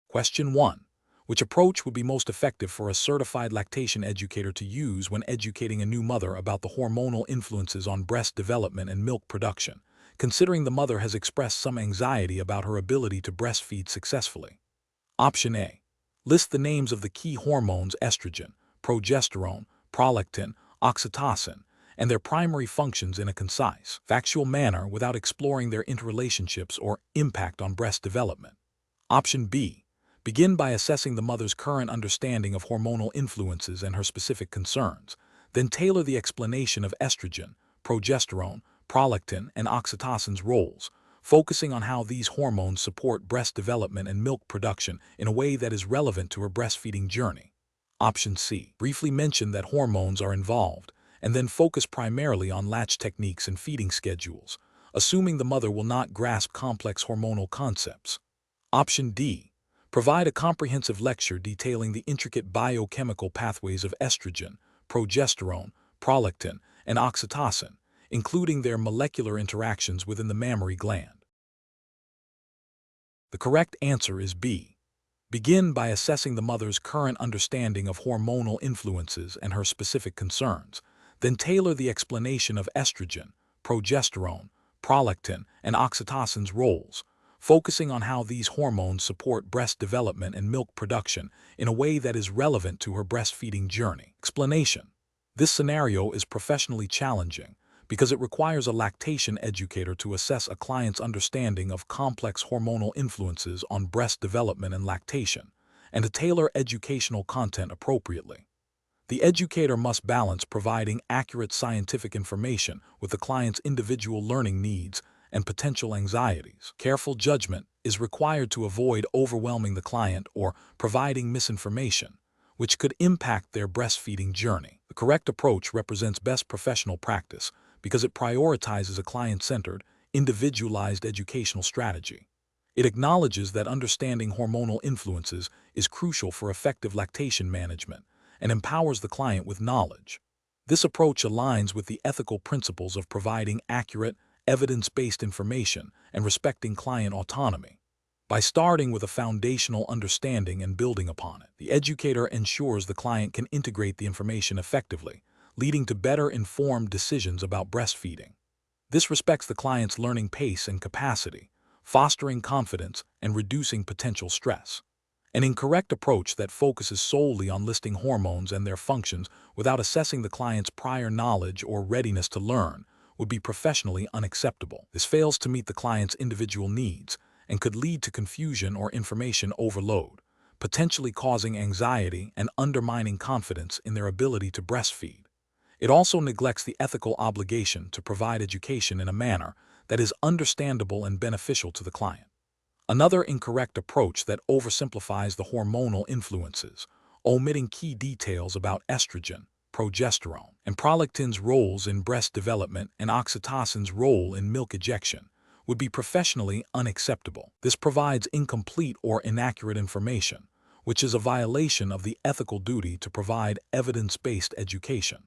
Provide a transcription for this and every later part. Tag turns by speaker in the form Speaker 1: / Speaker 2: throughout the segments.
Speaker 1: Question 1. Which approach would be most effective for a certified lactation educator to use when educating a new mother about the hormonal influences on breast development and milk production, considering the mother has expressed some anxiety about her ability to breastfeed successfully? Option A. List the names of the key hormones estrogen, progesterone, prolactin, oxytocin, and their primary functions in a concise, factual manner without exploring their interrelationships or impact on breast development. Option B. Begin by assessing the mother's current understanding of hormonal influences and her specific concerns, then tailor the explanation of estrogen, progesterone, prolactin, and oxytocin's roles, focusing on how these hormones support breast development and milk production in a way that is relevant to her breastfeeding journey. Option C. Briefly mention that hormones are involved, and then focus primarily on latch techniques and feeding schedules, assuming the mother will not grasp complex hormonal concepts. Option D. Provide a comprehensive lecture detailing the intricate biochemical pathways of estrogen, progesterone, prolactin, and oxytocin, including their molecular interactions within the mammary gland. The correct answer is B. Begin by assessing the mother's current understanding of hormonal influences and her specific concerns, then tailor the explanation of estrogen, progesterone, prolactin, and oxytocin's roles, focusing on how these hormones support breast development and milk production in a way that is relevant to her breastfeeding journey. Explanation. This scenario is professionally challenging because it requires a lactation educator to assess a client's understanding of complex hormonal influences on breast development and lactation, and to tailor educational content appropriately. The educator must balance providing accurate scientific information with the client's individual learning needs and potential anxieties. Careful judgment is required to avoid overwhelming the client or providing misinformation, which could impact their breastfeeding journey. The correct approach represents best professional practice because it prioritizes a client-centered, individualized educational strategy. It acknowledges that understanding hormonal influences is crucial for effective lactation management and empowers the client with knowledge. This approach aligns with the ethical principles of providing accurate, evidence-based information and respecting client autonomy. By starting with a foundational understanding and building upon it, the educator ensures the client can integrate the information effectively, leading to better informed decisions about breastfeeding. This respects the client's learning pace and capacity, fostering confidence and reducing potential stress. An incorrect approach that focuses solely on listing hormones and their functions without assessing the client's prior knowledge or readiness to learn would be professionally unacceptable. This fails to meet the client's individual needs and could lead to confusion or information overload, potentially causing anxiety and undermining confidence in their ability to breastfeed. It also neglects the ethical obligation to provide education in a manner that is understandable and beneficial to the client. Another incorrect approach that oversimplifies the hormonal influences, omitting key details about estrogen, progesterone, and prolactin's roles in breast development and oxytocin's role in milk ejection, would be professionally unacceptable. This provides incomplete or inaccurate information, which is a violation of the ethical duty to provide evidence-based education.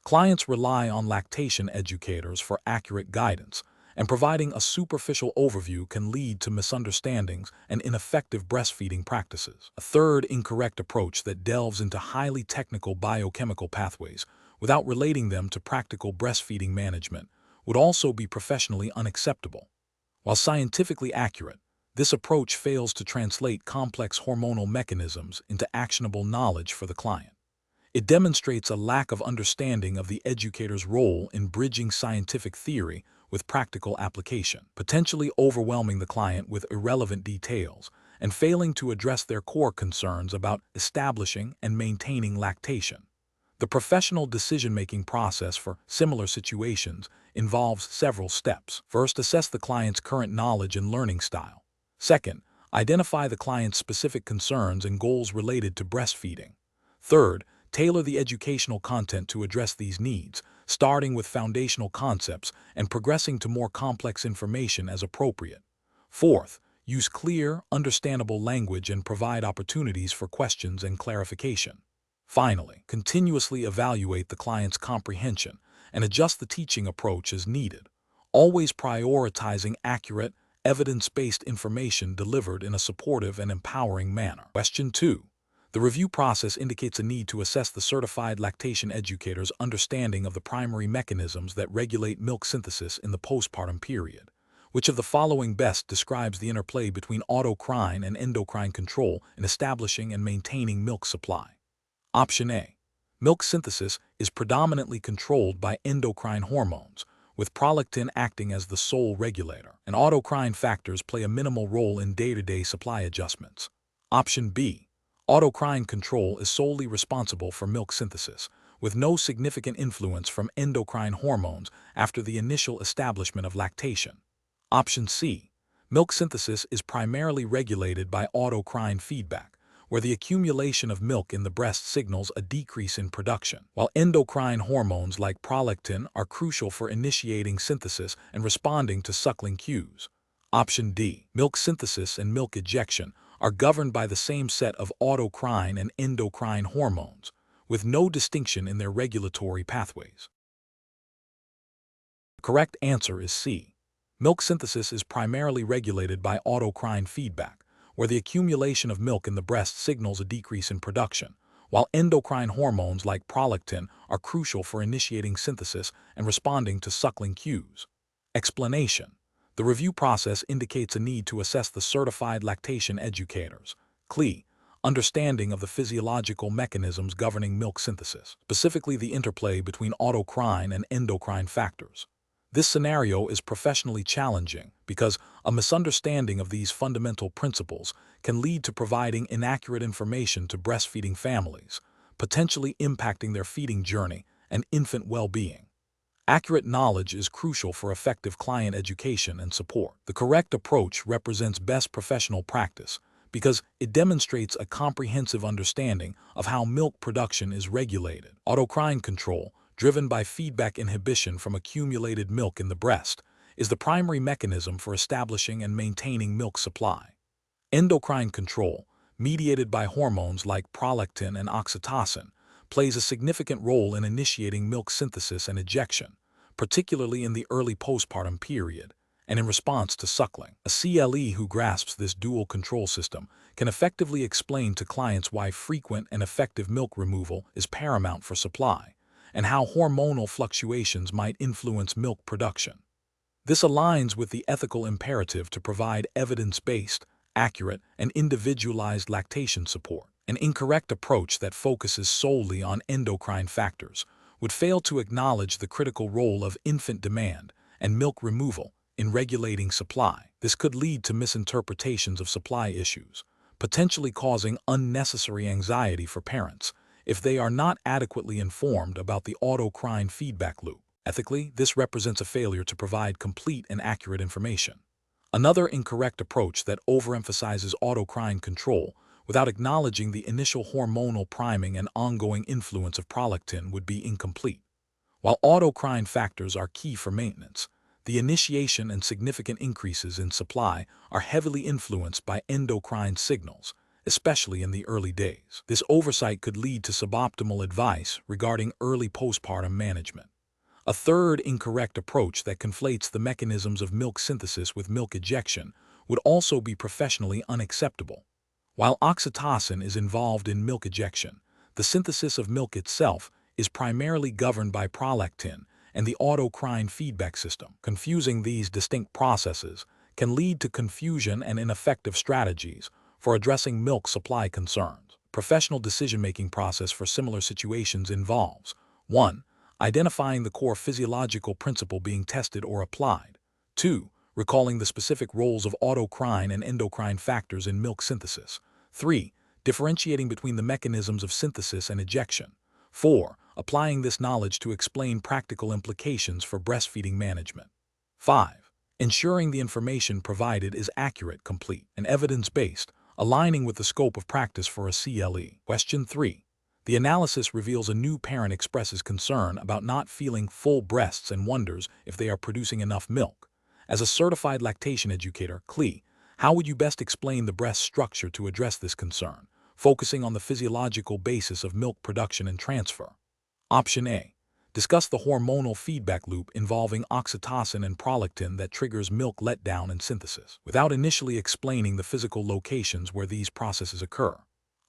Speaker 1: Clients rely on lactation educators for accurate guidance, and providing a superficial overview can lead to misunderstandings and ineffective breastfeeding practices. A third incorrect approach that delves into highly technical biochemical pathways without relating them to practical breastfeeding management would also be professionally unacceptable. While scientifically accurate, this approach fails to translate complex hormonal mechanisms into actionable knowledge for the client. It demonstrates a lack of understanding of the educator's role in bridging scientific theory with practical application, potentially overwhelming the client with irrelevant details and failing to address their core concerns about establishing and maintaining lactation. The professional decision-making process for similar situations involves several steps. First, assess the client's current knowledge and learning style. Second, identify the client's specific concerns and goals related to breastfeeding. Third, tailor the educational content to address these needs, starting with foundational concepts and progressing to more complex information as appropriate. Fourth, use clear, understandable language and provide opportunities for questions and clarification. Finally, continuously evaluate the client's comprehension and adjust the teaching approach as needed, always prioritizing accurate, evidence-based information delivered in a supportive and empowering manner. Question 2. The review process indicates a need to assess the certified lactation educator's understanding of the primary mechanisms that regulate milk synthesis in the postpartum period. Which of the following best describes the interplay between autocrine and endocrine control in establishing and maintaining milk supply? Option A. Milk synthesis is predominantly controlled by endocrine hormones, with prolactin acting as the sole regulator, and autocrine factors play a minimal role in day-to-day supply adjustments. Option B. Autocrine control is solely responsible for milk synthesis, with no significant influence from endocrine hormones after the initial establishment of lactation. Option C. Milk synthesis is primarily regulated by autocrine feedback, where the accumulation of milk in the breast signals a decrease in production, while endocrine hormones like prolactin are crucial for initiating synthesis and responding to suckling cues. Option D. Milk synthesis and milk ejection are governed by the same set of autocrine and endocrine hormones, with no distinction in their regulatory pathways. The correct answer is C. Milk synthesis is primarily regulated by autocrine feedback, where the accumulation of milk in the breast signals a decrease in production, while endocrine hormones like prolactin are crucial for initiating synthesis and responding to suckling cues. Explanation. The review process indicates a need to assess the certified lactation educator's CLE understanding of the physiological mechanisms governing milk synthesis, specifically the interplay between autocrine and endocrine factors. This scenario is professionally challenging because a misunderstanding of these fundamental principles can lead to providing inaccurate information to breastfeeding families, potentially impacting their feeding journey and infant well-being. Accurate knowledge is crucial for effective client education and support. The correct approach represents best professional practice because it demonstrates a comprehensive understanding of how milk production is regulated. Autocrine control, driven by feedback inhibition from accumulated milk in the breast, is the primary mechanism for establishing and maintaining milk supply. Endocrine control, mediated by hormones like prolactin and oxytocin, plays a significant role in initiating milk synthesis and ejection, particularly in the early postpartum period, and in response to suckling. A CLE who grasps this dual control system can effectively explain to clients why frequent and effective milk removal is paramount for supply, and how hormonal fluctuations might influence milk production. This aligns with the ethical imperative to provide evidence-based, accurate, and individualized lactation support. An incorrect approach that focuses solely on endocrine factors would fail to acknowledge the critical role of infant demand and milk removal in regulating supply. This could lead to misinterpretations of supply issues, potentially causing unnecessary anxiety for parents if they are not adequately informed about the autocrine feedback loop. Ethically, this represents a failure to provide complete and accurate information. Another incorrect approach that overemphasizes autocrine control without acknowledging the initial hormonal priming and ongoing influence of prolactin would be incomplete. While autocrine factors are key for maintenance, the initiation and significant increases in supply are heavily influenced by endocrine signals, especially in the early days. This oversight could lead to suboptimal advice regarding early postpartum management. A third incorrect approach that conflates the mechanisms of milk synthesis with milk ejection would also be professionally unacceptable. While oxytocin is involved in milk ejection, the synthesis of milk itself is primarily governed by prolactin and the autocrine feedback system. Confusing these distinct processes can lead to confusion and ineffective strategies for addressing milk supply concerns. Professional decision-making process for similar situations involves 1. Identifying the core physiological principle being tested or applied. 2. Recalling the specific roles of autocrine and endocrine factors in milk synthesis. 3. Differentiating between the mechanisms of synthesis and ejection. 4. Applying this knowledge to explain practical implications for breastfeeding management. 5. Ensuring the information provided is accurate, complete, and evidence-based, aligning with the scope of practice for a CLE. Question 3. The analysis reveals a new parent expresses concern about not feeling full breasts and wonders if they are producing enough milk. As a certified lactation educator, CLE, how would you best explain the breast structure to address this concern, focusing on the physiological basis of milk production and transfer? Option A. Discuss the hormonal feedback loop involving oxytocin and prolactin that triggers milk letdown and synthesis, without initially explaining the physical locations where these processes occur.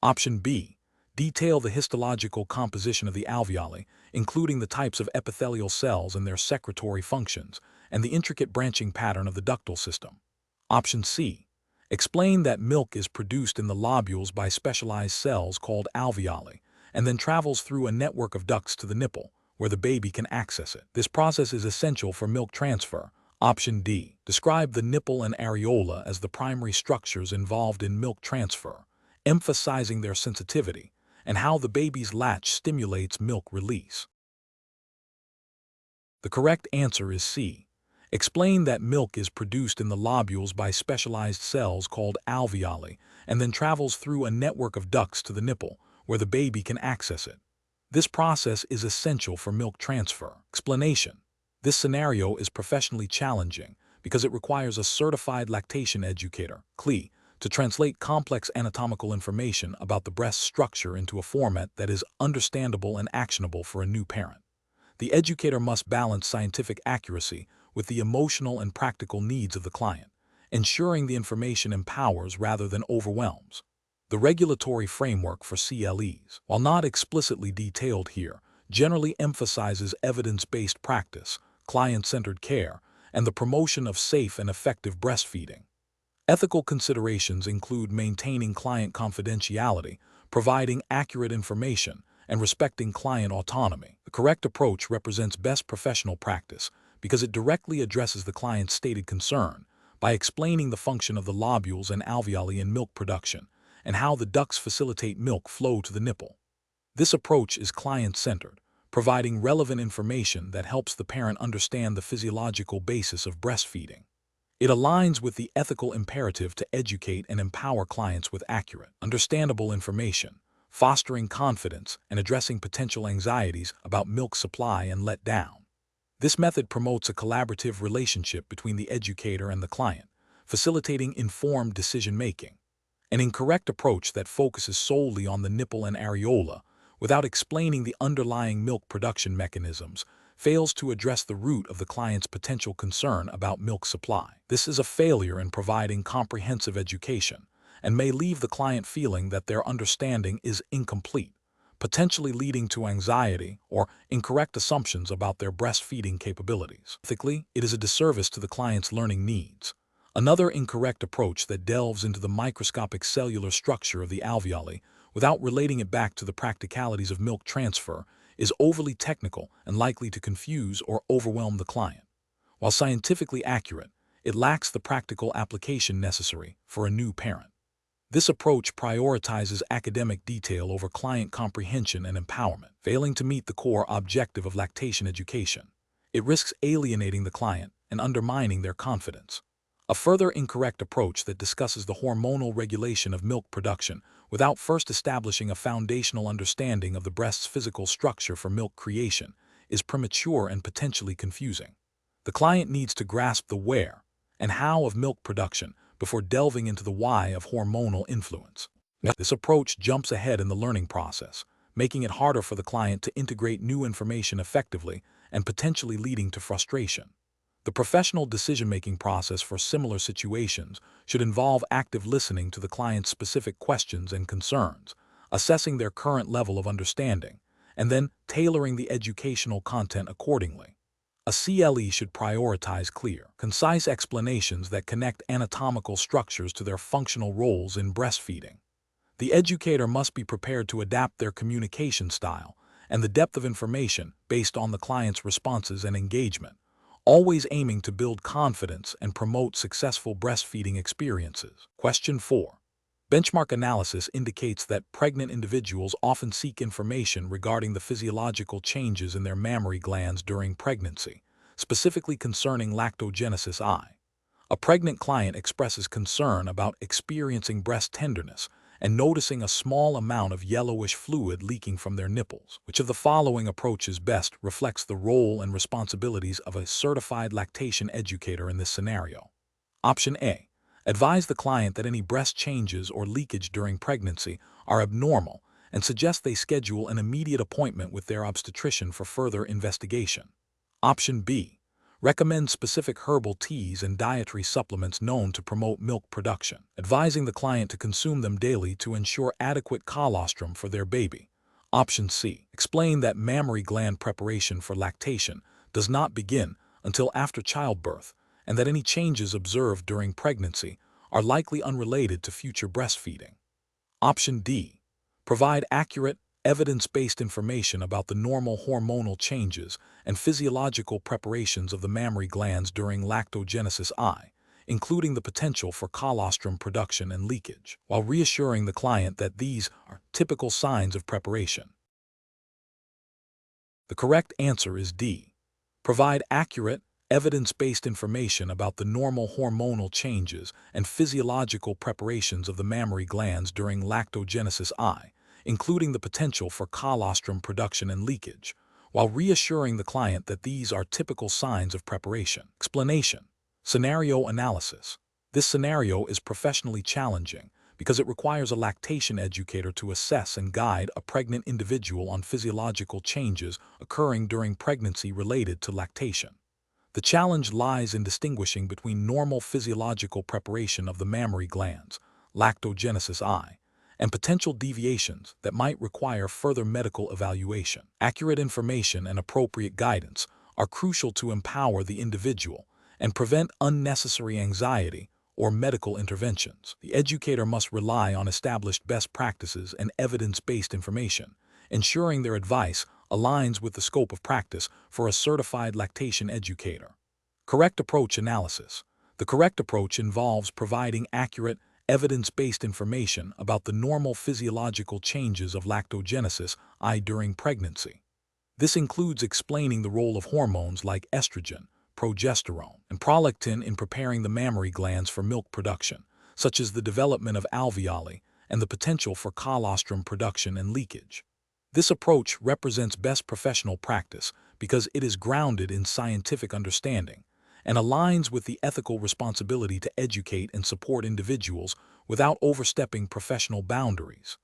Speaker 1: Option B. Detail the histological composition of the alveoli, including the types of epithelial cells and their secretory functions, and the intricate branching pattern of the ductal system. Option C. Explain that milk is produced in the lobules by specialized cells called alveoli, and then travels through a network of ducts to the nipple, where the baby can access it. This process is essential for milk transfer. Option D. Describe the nipple and areola as the primary structures involved in milk transfer, emphasizing their sensitivity, and how the baby's latch stimulates milk release. The correct answer is C. Explain that milk is produced in the lobules by specialized cells called alveoli, and then travels through a network of ducts to the nipple, where the baby can access it. This process is essential for milk transfer. Explanation. This scenario is professionally challenging because it requires a certified lactation educator, CLE, to translate complex anatomical information about the breast structure into a format that is understandable and actionable for a new parent. The educator must balance scientific accuracy with the emotional and practical needs of the client, ensuring the information empowers rather than overwhelms. The regulatory framework for CLEs, while not explicitly detailed here, generally emphasizes evidence-based practice, client-centered care, and the promotion of safe and effective breastfeeding. Ethical considerations include maintaining client confidentiality, providing accurate information, and respecting client autonomy. The correct approach represents best professional practice because it directly addresses the client's stated concern by explaining the function of the lobules and alveoli in milk production and how the ducts facilitate milk flow to the nipple. This approach is client-centered, providing relevant information that helps the parent understand the physiological basis of breastfeeding. It aligns with the ethical imperative to educate and empower clients with accurate, understandable information, fostering confidence and addressing potential anxieties about milk supply and letdown. This method promotes a collaborative relationship between the educator and the client, facilitating informed decision-making. An incorrect approach that focuses solely on the nipple and areola without explaining the underlying milk production mechanisms fails to address the root of the client's potential concern about milk supply. This is a failure in providing comprehensive education and may leave the client feeling that their understanding is incomplete, potentially leading to anxiety or incorrect assumptions about their breastfeeding capabilities. Ethically, it is a disservice to the client's learning needs. Another incorrect approach that delves into the microscopic cellular structure of the alveoli without relating it back to the practicalities of milk transfer is overly technical and likely to confuse or overwhelm the client. While scientifically accurate, it lacks the practical application necessary for a new parent. This approach prioritizes academic detail over client comprehension and empowerment, failing to meet the core objective of lactation education. It risks alienating the client and undermining their confidence. A further incorrect approach that discusses the hormonal regulation of milk production without first establishing a foundational understanding of the breast's physical structure for milk creation is premature and potentially confusing. The client needs to grasp the where and how of milk production before delving into the why of hormonal influence. This approach jumps ahead in the learning process, making it harder for the client to integrate new information effectively and potentially leading to frustration. The professional decision-making process for similar situations should involve active listening to the client's specific questions and concerns, assessing their current level of understanding, and then tailoring the educational content accordingly. A CLE should prioritize clear, concise explanations that connect anatomical structures to their functional roles in breastfeeding. The educator must be prepared to adapt their communication style and the depth of information based on the client's responses and engagement, always aiming to build confidence and promote successful breastfeeding experiences. Question 4. Benchmark analysis indicates that pregnant individuals often seek information regarding the physiological changes in their mammary glands during pregnancy, specifically concerning lactogenesis I. A pregnant client expresses concern about experiencing breast tenderness and noticing a small amount of yellowish fluid leaking from their nipples. Which of the following approaches best reflects the role and responsibilities of a certified lactation educator in this scenario? Option A. Advise the client that any breast changes or leakage during pregnancy are abnormal and suggest they schedule an immediate appointment with their obstetrician for further investigation. Option B. Recommend specific herbal teas and dietary supplements known to promote milk production, advising the client to consume them daily to ensure adequate colostrum for their baby. Option C. Explain that mammary gland preparation for lactation does not begin until after childbirth, and that any changes observed during pregnancy are likely unrelated to future breastfeeding. Option D. Provide accurate, evidence-based information about the normal hormonal changes and physiological preparations of the mammary glands during lactogenesis I, including the potential for colostrum production and leakage, while reassuring the client that these are typical signs of preparation. The correct answer is D. Provide accurate, evidence-based information about the normal hormonal changes and physiological preparations of the mammary glands during lactogenesis I, including the potential for colostrum production and leakage, while reassuring the client that these are typical signs of preparation. Explanation. Scenario analysis. This scenario is professionally challenging because it requires a lactation educator to assess and guide a pregnant individual on physiological changes occurring during pregnancy related to lactation. The challenge lies in distinguishing between normal physiological preparation of the mammary glands, lactogenesis I, and potential deviations that might require further medical evaluation. Accurate information and appropriate guidance are crucial to empower the individual and prevent unnecessary anxiety or medical interventions. The educator must rely on established best practices and evidence-based information, ensuring their advice aligns with the scope of practice for a certified lactation educator. Correct approach analysis. The correct approach involves providing accurate, evidence-based information about the normal physiological changes of lactogenesis I during pregnancy. This includes explaining the role of hormones like estrogen, progesterone, and prolactin in preparing the mammary glands for milk production, such as the development of alveoli and the potential for colostrum production and leakage. This approach represents best professional practice because it is grounded in scientific understanding and aligns with the ethical responsibility to educate and support individuals without overstepping professional boundaries.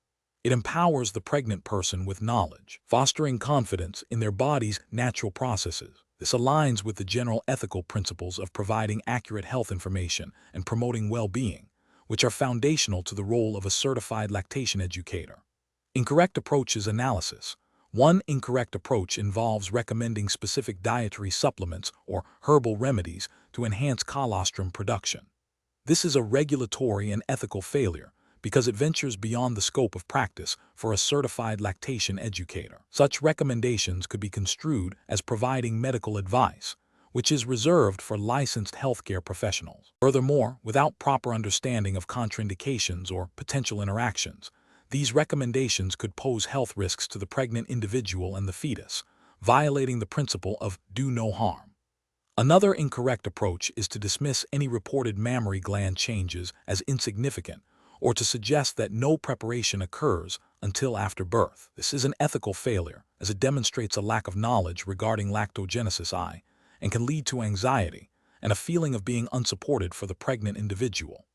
Speaker 1: It empowers the pregnant person with knowledge, fostering confidence in their body's natural processes. This aligns with the general ethical principles of providing accurate health information and promoting well-being, which are foundational to the role of a certified lactation educator. Incorrect approaches analysis. One incorrect approach involves recommending specific dietary supplements or herbal remedies to enhance colostrum production. This is a regulatory and ethical failure because it ventures beyond the scope of practice for a certified lactation educator. Such recommendations could be construed as providing medical advice, which is reserved for licensed healthcare professionals. Furthermore, without proper understanding of contraindications or potential interactions, these recommendations could pose health risks to the pregnant individual and the fetus, violating the principle of do no harm. Another incorrect approach is to dismiss any reported mammary gland changes as insignificant or to suggest that no preparation occurs until after birth. This is an ethical failure, as it demonstrates a lack of knowledge regarding lactogenesis I and can lead to anxiety and a feeling of being unsupported for the pregnant individual.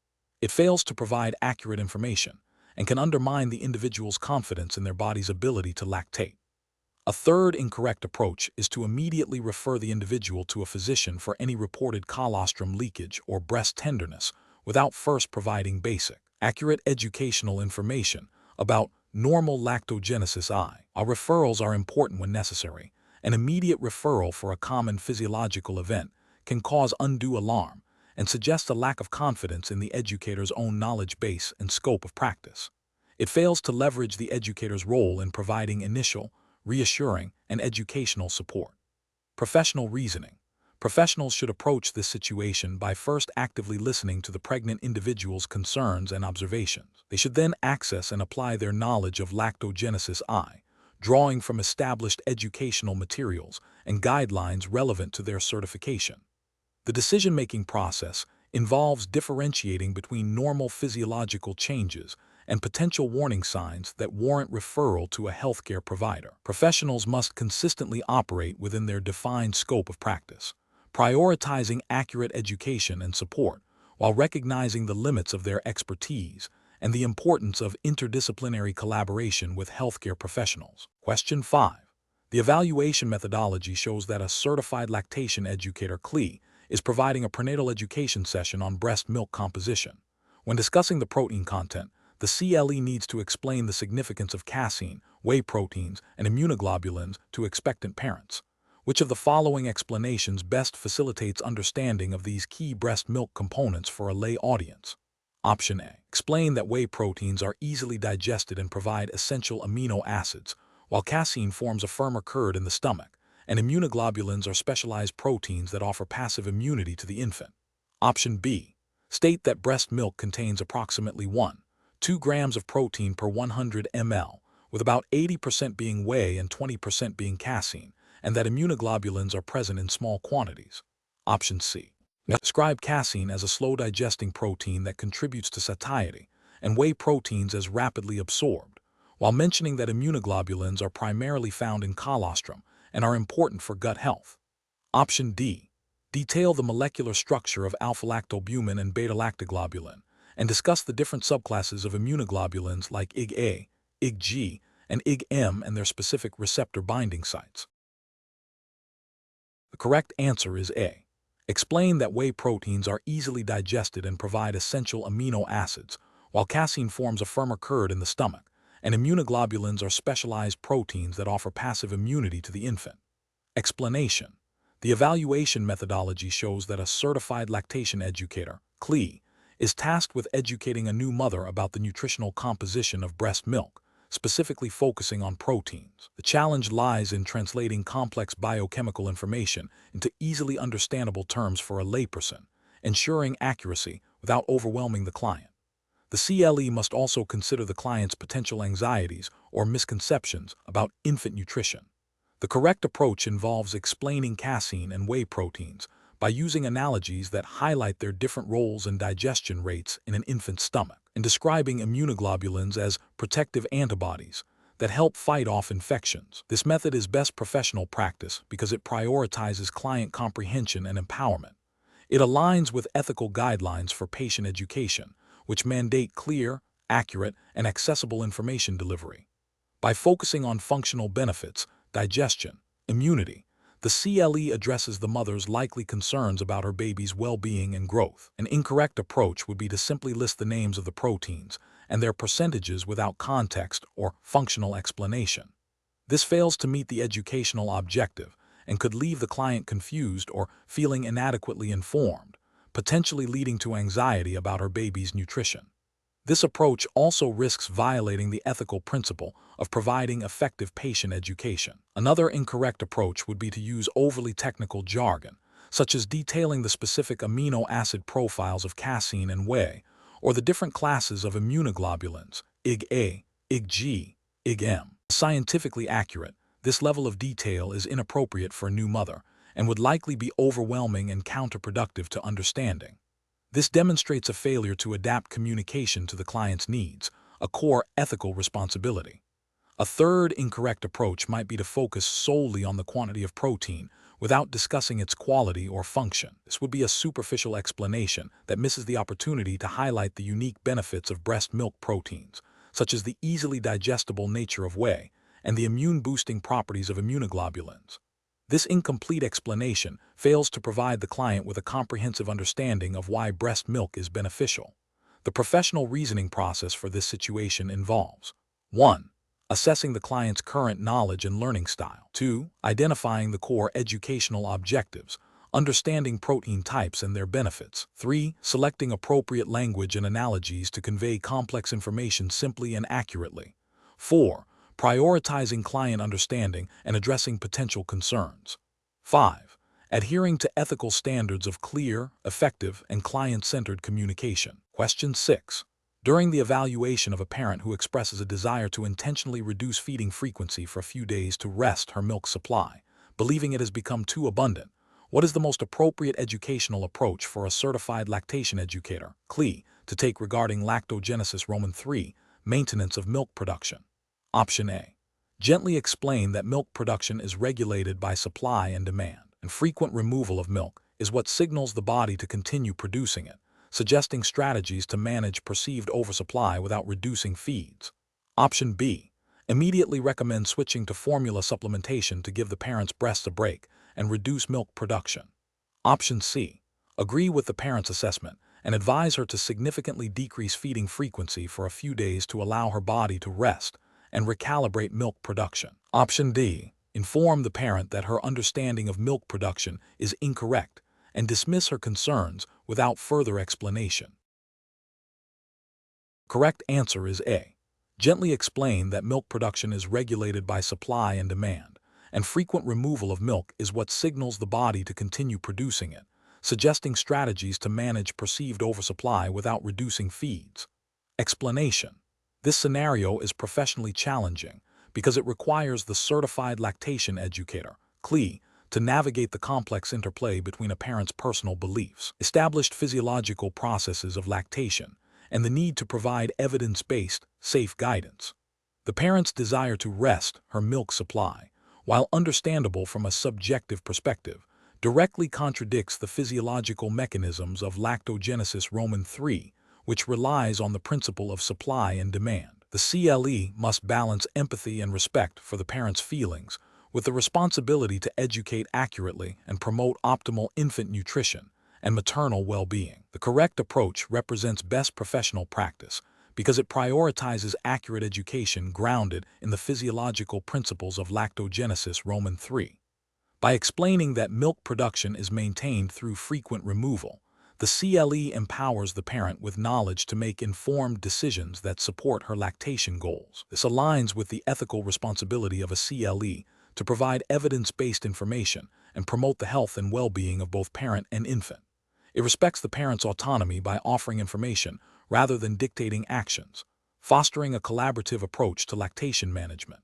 Speaker 1: It fails to provide accurate information and can undermine the individual's confidence in their body's ability to lactate. A third incorrect approach is to immediately refer the individual to a physician for any reported colostrum leakage or breast tenderness without first providing basic, accurate educational information about normal lactogenesis I. Our referrals are important when necessary. An immediate referral for a common physiological event can cause undue alarm and suggest a lack of confidence in the educator's own knowledge base and scope of practice. It fails to leverage the educator's role in providing initial, reassuring, and educational support. Professional reasoning. Professionals should approach this situation by first actively listening to the pregnant individual's concerns and observations. They should then access and apply their knowledge of lactogenesis I, drawing from established educational materials and guidelines relevant to their certification. The decision-making process involves differentiating between normal physiological changes and potential warning signs that warrant referral to a healthcare provider. Professionals must consistently operate within their defined scope of practice, prioritizing accurate education and support while recognizing the limits of their expertise and the importance of interdisciplinary collaboration with healthcare professionals. Question 5. The evaluation methodology shows that a certified lactation educator CLE is providing a prenatal education session on breast milk composition. When discussing the protein content, the CLE needs to explain the significance of casein, whey proteins, and immunoglobulins to expectant parents. Which of the following explanations best facilitates understanding of these key breast milk components for a lay audience? Option A. Explain that whey proteins are easily digested and provide essential amino acids, while casein forms a firmer curd in the stomach, and immunoglobulins are specialized proteins that offer passive immunity to the infant. Option B. State that breast milk contains approximately 1-2 grams of protein per 100 ml, with about 80% being whey and 20% being casein, and that immunoglobulins are present in small quantities. Option C. Describe casein as a slow-digesting protein that contributes to satiety, and whey proteins as rapidly absorbed, while mentioning that immunoglobulins are primarily found in colostrum and are important for gut health. Option D. Detail the molecular structure of alpha-lactalbumin and beta-lactoglobulin, and discuss the different subclasses of immunoglobulins like Ig-A, Ig-G, and Ig-M and their specific receptor binding sites. The correct answer is A. Explain that whey proteins are easily digested and provide essential amino acids, while casein forms a firmer curd in the stomach, and immunoglobulins are specialized proteins that offer passive immunity to the infant. Explanation. The evaluation methodology shows that a certified lactation educator, CLE, is tasked with educating a new mother about the nutritional composition of breast milk, specifically focusing on proteins. The challenge lies in translating complex biochemical information into easily understandable terms for a layperson, ensuring accuracy without overwhelming the client. The CLE must also consider the client's potential anxieties or misconceptions about infant nutrition. The correct approach involves explaining casein and whey proteins by using analogies that highlight their different roles and digestion rates in an infant's stomach, and describing immunoglobulins as protective antibodies that help fight off infections. This method is best professional practice because it prioritizes client comprehension and empowerment. It aligns with ethical guidelines for patient education, which mandate clear, accurate, and accessible information delivery. By focusing on functional benefits, digestion, immunity, the CLE addresses the mother's likely concerns about her baby's well-being and growth. An incorrect approach would be to simply list the names of the proteins and their percentages without context or functional explanation. This fails to meet the educational objective and could leave the client confused or feeling inadequately informed, potentially leading to anxiety about her baby's nutrition. This approach also risks violating the ethical principle of providing effective patient education. Another incorrect approach would be to use overly technical jargon, such as detailing the specific amino acid profiles of casein and whey, or the different classes of immunoglobulins, Ig-A, Ig-G, Ig-M. Scientifically accurate, this level of detail is inappropriate for a new mother and would likely be overwhelming and counterproductive to understanding. This demonstrates a failure to adapt communication to the client's needs, a core ethical responsibility. A third incorrect approach might be to focus solely on the quantity of protein without discussing its quality or function. This would be a superficial explanation that misses the opportunity to highlight the unique benefits of breast milk proteins, such as the easily digestible nature of whey and the immune-boosting properties of immunoglobulins. This incomplete explanation fails to provide the client with a comprehensive understanding of why breast milk is beneficial. The professional reasoning process for this situation involves 1. Assessing the client's current knowledge and learning style. 2. Identifying the core educational objectives, understanding protein types and their benefits. 3. Selecting appropriate language and analogies to convey complex information simply and accurately. 4. Prioritizing client understanding and addressing potential concerns. 5. Adhering to ethical standards of clear, effective, and client-centered communication. Question 6. During the evaluation of a parent who expresses a desire to intentionally reduce feeding frequency for a few days to rest her milk supply, believing it has become too abundant, what is the most appropriate educational approach for a certified lactation educator, CLE, to take regarding lactogenesis Roman 3, maintenance of milk production? Option A. Gently explain that milk production is regulated by supply and demand, and frequent removal of milk is what signals the body to continue producing it, suggesting strategies to manage perceived oversupply without reducing feeds. Option B. Immediately recommend switching to formula supplementation to give the parent's breasts a break and reduce milk production. Option C. Agree with the parent's assessment and advise her to significantly decrease feeding frequency for a few days to allow her body to rest and recalibrate milk production. Option D. Inform the parent that her understanding of milk production is incorrect and dismiss her concerns without further explanation. Correct answer is A. Gently explain that milk production is regulated by supply and demand, and frequent removal of milk is what signals the body to continue producing it, suggesting strategies to manage perceived oversupply without reducing feeds. Explanation. This scenario is professionally challenging because it requires the certified lactation educator, CLE, to navigate the complex interplay between a parent's personal beliefs, established physiological processes of lactation, and the need to provide evidence-based, safe guidance. The parent's desire to rest her milk supply, while understandable from a subjective perspective, directly contradicts the physiological mechanisms of lactogenesis Roman 3, which relies on the principle of supply and demand. The CLE must balance empathy and respect for the parent's feelings with the responsibility to educate accurately and promote optimal infant nutrition and maternal well-being. The correct approach represents best professional practice because it prioritizes accurate education grounded in the physiological principles of lactogenesis Roman 3. By explaining that milk production is maintained through frequent removal, the CLE empowers the parent with knowledge to make informed decisions that support her lactation goals. This aligns with the ethical responsibility of a CLE to provide evidence-based information and promote the health and well-being of both parent and infant. It respects the parent's autonomy by offering information rather than dictating actions, fostering a collaborative approach to lactation management.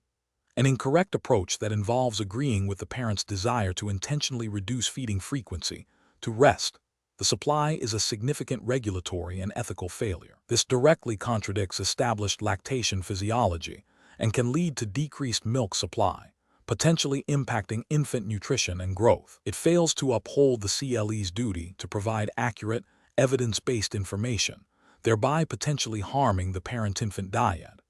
Speaker 1: An incorrect approach that involves agreeing with the parent's desire to intentionally reduce feeding frequency to rest the supply is a significant regulatory and ethical failure. This directly contradicts established lactation physiology and can lead to decreased milk supply, potentially impacting infant nutrition and growth. It fails to uphold the CLE's duty to provide accurate, evidence-based information, thereby potentially harming the parent-infant dyad.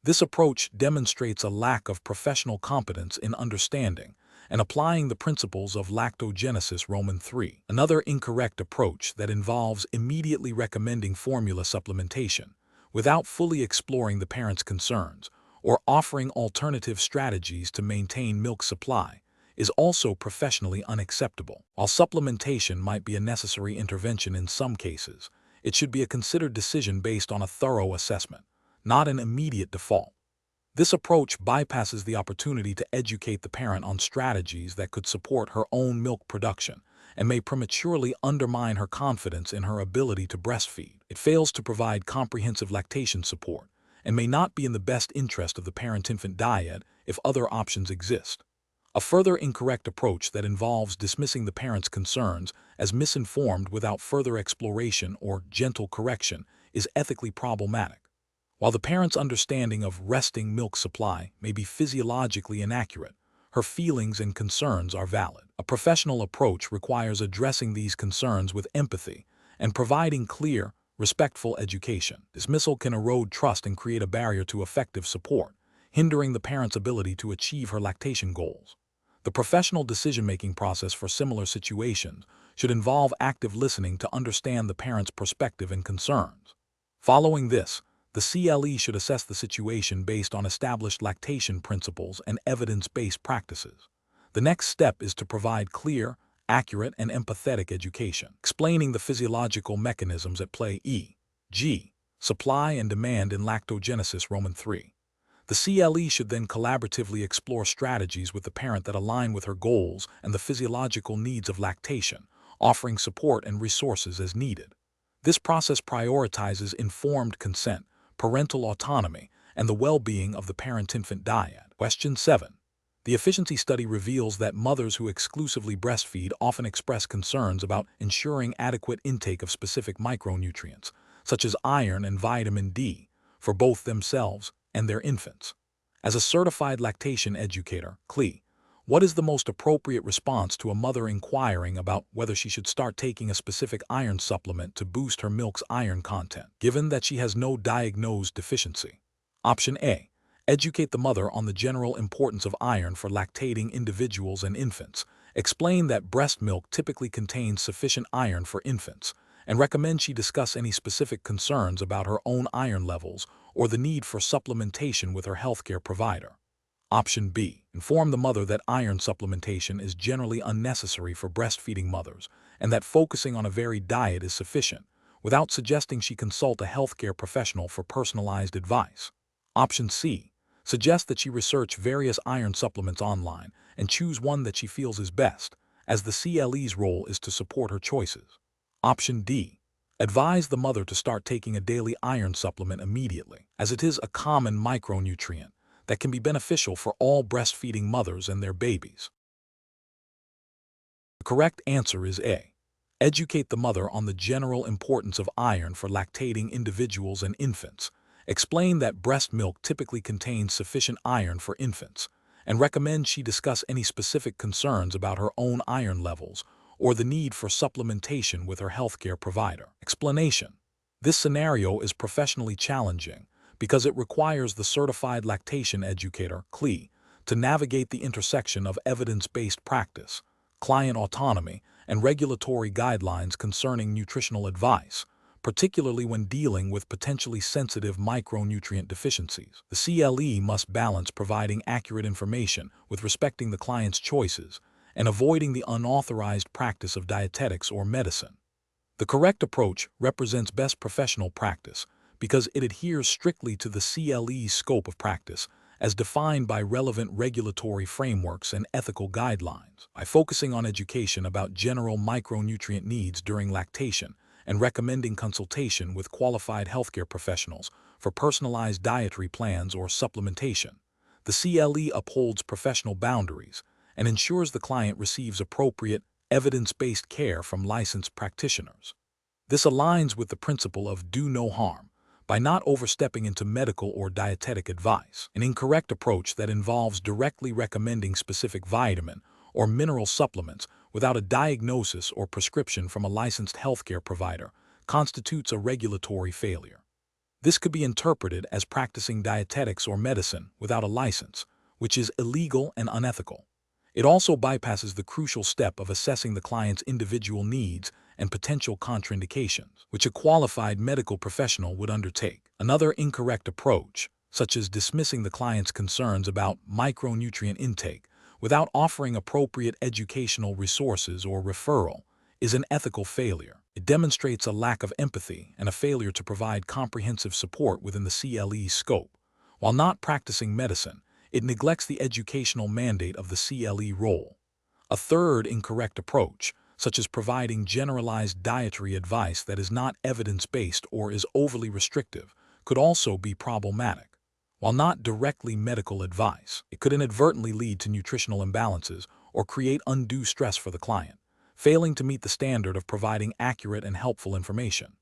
Speaker 1: This approach demonstrates a lack of professional competence in understanding and applying the principles of lactogenesis Roman 3. Another incorrect approach that involves immediately recommending formula supplementation without fully exploring the parent's concerns or offering alternative strategies to maintain milk supply is also professionally unacceptable. While supplementation might be a necessary intervention in some cases, it should be a considered decision based on a thorough assessment, not an immediate default. This approach bypasses the opportunity to educate the parent on strategies that could support her own milk production and may prematurely undermine her confidence in her ability to breastfeed. It fails to provide comprehensive lactation support and may not be in the best interest of the parent-infant dyad if other options exist. A further incorrect approach that involves dismissing the parent's concerns as misinformed without further exploration or gentle correction is ethically problematic. While the parent's understanding of resting milk supply may be physiologically inaccurate, her feelings and concerns are valid. A professional approach requires addressing these concerns with empathy and providing clear, respectful education. Dismissal can erode trust and create a barrier to effective support, hindering the parent's ability to achieve her lactation goals. The professional decision-making process for similar situations should involve active listening to understand the parent's perspective and concerns. Following this, the CLE should assess the situation based on established lactation principles and evidence-based practices. The next step is to provide clear, accurate, and empathetic education, explaining the physiological mechanisms at play e.g., supply and demand in lactogenesis Roman 3. The CLE should then collaboratively explore strategies with the parent that align with her goals and the physiological needs of lactation, offering support and resources as needed. This process prioritizes informed consent, parental autonomy, and the well-being of the parent-infant dyad. Question 7. The efficiency study reveals that mothers who exclusively breastfeed often express concerns about ensuring adequate intake of specific micronutrients, such as iron and vitamin D, for both themselves and their infants. As a certified lactation educator, CLE, What is the most appropriate response to a mother inquiring about whether she should start taking a specific iron supplement to boost her milk's iron content, given that she has no diagnosed deficiency? Option A. Educate the mother on the general importance of iron for lactating individuals and infants. Explain that breast milk typically contains sufficient iron for infants, and recommend she discuss any specific concerns about her own iron levels or the need for supplementation with her healthcare provider. Option B. Inform the mother that iron supplementation is generally unnecessary for breastfeeding mothers and that focusing on a varied diet is sufficient, without suggesting she consult a healthcare professional for personalized advice. Option C. Suggest that she research various iron supplements online and choose one that she feels is best, as the CLE's role is to support her choices. Option D. Advise the mother to start taking a daily iron supplement immediately, as it is a common micronutrient that can be beneficial for all breastfeeding mothers and their babies. The correct answer is A. Educate the mother on the general importance of iron for lactating individuals and infants. Explain that breast milk typically contains sufficient iron for infants, and recommend she discuss any specific concerns about her own iron levels or the need for supplementation with her healthcare provider. Explanation. This scenario is professionally challenging because it requires the Certified Lactation Educator, CLE, to navigate the intersection of evidence-based practice, client autonomy, and regulatory guidelines concerning nutritional advice, particularly when dealing with potentially sensitive micronutrient deficiencies. The CLE must balance providing accurate information with respecting the client's choices and avoiding the unauthorized practice of dietetics or medicine. The correct approach represents best professional practice because it adheres strictly to the CLE's scope of practice as defined by relevant regulatory frameworks and ethical guidelines. By focusing on education about general micronutrient needs during lactation and recommending consultation with qualified healthcare professionals for personalized dietary plans or supplementation, the CLE upholds professional boundaries and ensures the client receives appropriate, evidence-based care from licensed practitioners. This aligns with the principle of do no harm by not overstepping into medical or dietetic advice. An incorrect approach that involves directly recommending specific vitamin or mineral supplements without a diagnosis or prescription from a licensed healthcare provider constitutes a regulatory failure. This could be interpreted as practicing dietetics or medicine without a license, which is illegal and unethical. It also bypasses the crucial step of assessing the client's individual needs and potential contraindications, which a qualified medical professional would undertake. Another incorrect approach, such as dismissing the client's concerns about micronutrient intake without offering appropriate educational resources or referral, is an ethical failure. It demonstrates a lack of empathy and a failure to provide comprehensive support within the CLE's scope. While not practicing medicine, it neglects the educational mandate of the CLE role. A third incorrect approach, such as providing generalized dietary advice that is not evidence-based or is overly restrictive, could also be problematic. While not directly medical advice, it could inadvertently lead to nutritional imbalances or create undue stress for the client, failing to meet the standard of providing accurate and helpful information.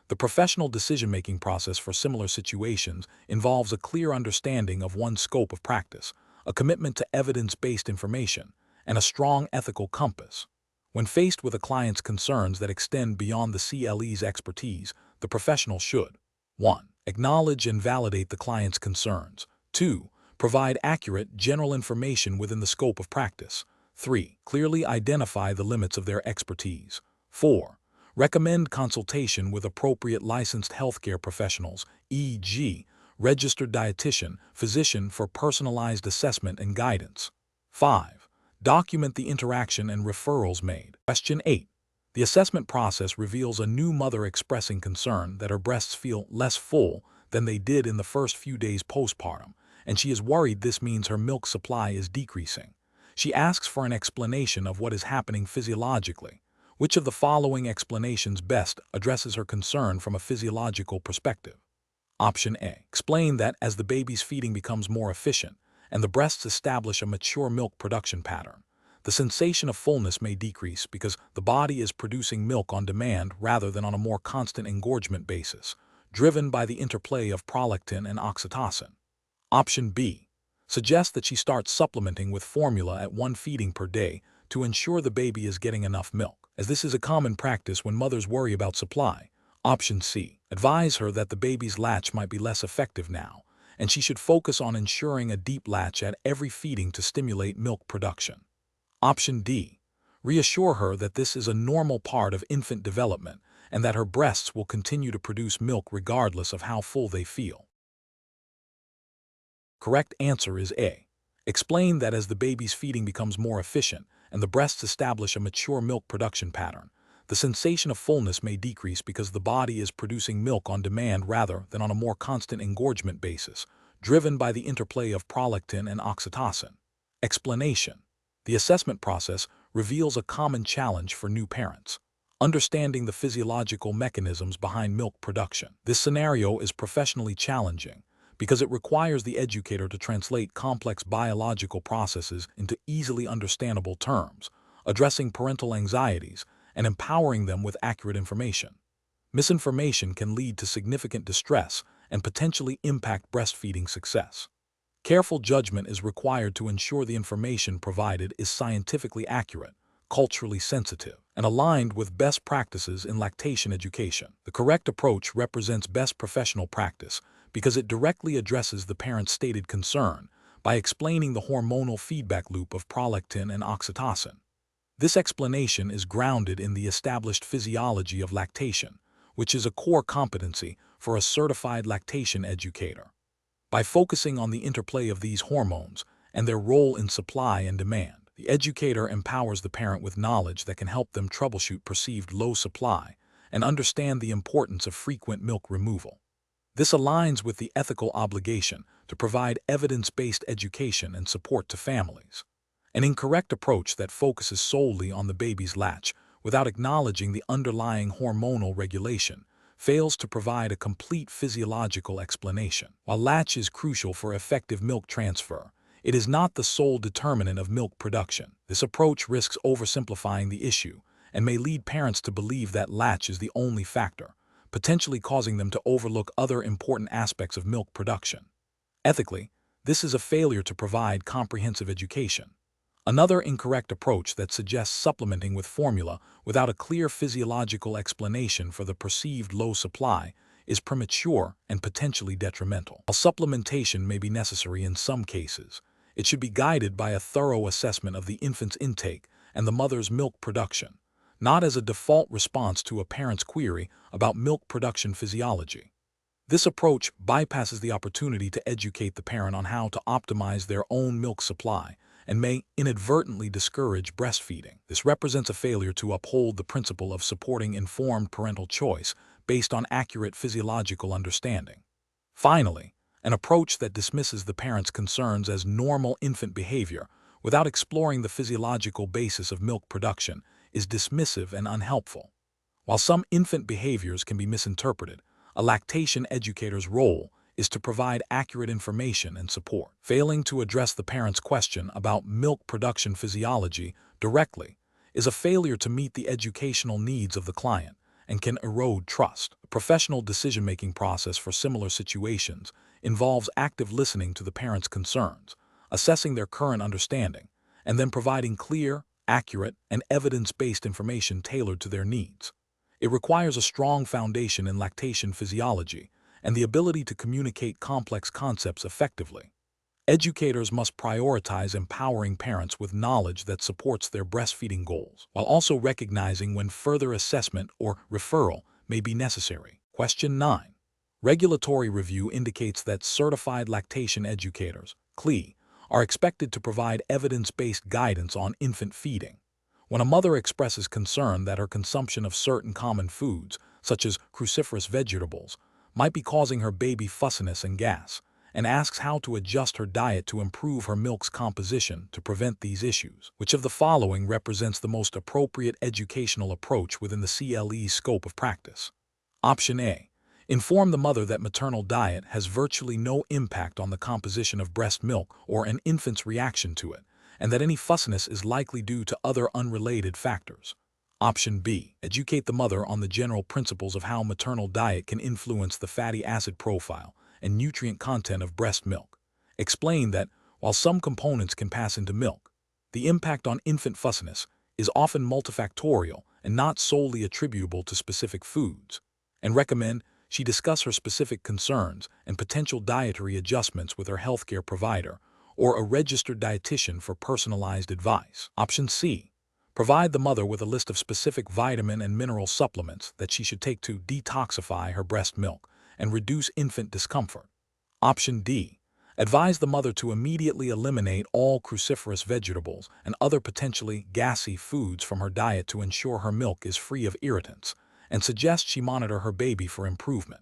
Speaker 1: The professional decision-making process for similar situations involves a clear understanding of one's scope of practice, a commitment to evidence-based information, and a strong ethical compass. When faced with a client's concerns that extend beyond the CLE's expertise, the professional should 1. Acknowledge and validate the client's concerns. 2. Provide accurate, general information within the scope of practice. 3. Clearly identify the limits of their expertise. 4. Recommend consultation with appropriate licensed healthcare professionals, e.g., registered dietitian, physician for personalized assessment and guidance. 5. Document the interaction and referrals made. Question 8. The assessment process reveals a new mother expressing concern that her breasts feel less full than they did in the first few days postpartum, and she is worried this means her milk supply is decreasing. She asks for an explanation of what is happening physiologically. Which of the following explanations best addresses her concern from a physiological perspective? Option A. Explain that as the baby's feeding becomes more efficient and the breasts establish a mature milk production pattern, the sensation of fullness may decrease because the body is producing milk on demand rather than on a more constant engorgement basis, driven by the interplay of prolactin and oxytocin. Option B. Suggest that she starts supplementing with formula at one feeding per day to ensure the baby is getting enough milk, as this is a common practice when mothers worry about supply. Option C. Advise her that the baby's latch might be less effective now, and she should focus on ensuring a deep latch at every feeding to stimulate milk production. Option D. Reassure her that this is a normal part of infant development and that her breasts will continue to produce milk regardless of how full they feel. Correct answer is A. Explain that as the baby's feeding becomes more efficient and the breasts establish a mature milk production pattern, the sensation of fullness may decrease because the body is producing milk on demand rather than on a more constant engorgement basis, driven by the interplay of prolactin and oxytocin. Explanation. The assessment process reveals a common challenge for new parents: understanding the physiological mechanisms behind milk production. This scenario is professionally challenging because it requires the educator to translate complex biological processes into easily understandable terms, addressing parental anxieties and empowering them with accurate information. Misinformation can lead to significant distress and potentially impact breastfeeding success. Careful judgment is required to ensure the information provided is scientifically accurate, culturally sensitive, and aligned with best practices in lactation education. The correct approach represents best professional practice because it directly addresses the parent's stated concern by explaining the hormonal feedback loop of prolactin and oxytocin. This explanation is grounded in the established physiology of lactation, which is a core competency for a certified lactation educator. By focusing on the interplay of these hormones and their role in supply and demand, the educator empowers the parent with knowledge that can help them troubleshoot perceived low supply and understand the importance of frequent milk removal. This aligns with the ethical obligation to provide evidence-based education and support to families. An incorrect approach that focuses solely on the baby's latch without acknowledging the underlying hormonal regulation fails to provide a complete physiological explanation. While latch is crucial for effective milk transfer, it is not the sole determinant of milk production. This approach risks oversimplifying the issue and may lead parents to believe that latch is the only factor, potentially causing them to overlook other important aspects of milk production. Ethically, this is a failure to provide comprehensive education. Another incorrect approach that suggests supplementing with formula without a clear physiological explanation for the perceived low supply is premature and potentially detrimental. While supplementation may be necessary in some cases, it should be guided by a thorough assessment of the infant's intake and the mother's milk production, not as a default response to a parent's query about milk production physiology. This approach bypasses the opportunity to educate the parent on how to optimize their own milk supply and may inadvertently discourage breastfeeding. This represents a failure to uphold the principle of supporting informed parental choice based on accurate physiological understanding. Finally, an approach that dismisses the parent's concerns as normal infant behavior without exploring the physiological basis of milk production is dismissive and unhelpful. While some infant behaviors can be misinterpreted, a lactation educator's role is to provide accurate information and support. Failing to address the parent's question about milk production physiology directly is a failure to meet the educational needs of the client and can erode trust. The professional decision-making process for similar situations involves active listening to the parent's concerns, assessing their current understanding, and then providing clear, accurate, and evidence-based information tailored to their needs. It requires a strong foundation in lactation physiology and the ability to communicate complex concepts effectively. Educators must prioritize empowering parents with knowledge that supports their breastfeeding goals, while also recognizing when further assessment or referral may be necessary. Question 9. Regulatory review indicates that certified lactation educators, CLE, are expected to provide evidence-based guidance on infant feeding. When a mother expresses concern that her consumption of certain common foods, such as cruciferous vegetables, might be causing her baby fussiness and gas, and asks how to adjust her diet to improve her milk's composition to prevent these issues, which of the following represents the most appropriate educational approach within the CLE's scope of practice? Option A. Inform the mother that maternal diet has virtually no impact on the composition of breast milk or an infant's reaction to it, and that any fussiness is likely due to other unrelated factors. Option B. Educate the mother on the general principles of how maternal diet can influence the fatty acid profile and nutrient content of breast milk. Explain that while some components can pass into milk, the impact on infant fussiness is often multifactorial and not solely attributable to specific foods, and recommend she discuss her specific concerns and potential dietary adjustments with her healthcare provider or a registered dietitian for personalized advice. Option C. Provide the mother with a list of specific vitamin and mineral supplements that she should take to detoxify her breast milk and reduce infant discomfort. Option D. Advise the mother to immediately eliminate all cruciferous vegetables and other potentially gassy foods from her diet to ensure her milk is free of irritants, and suggest she monitor her baby for improvement.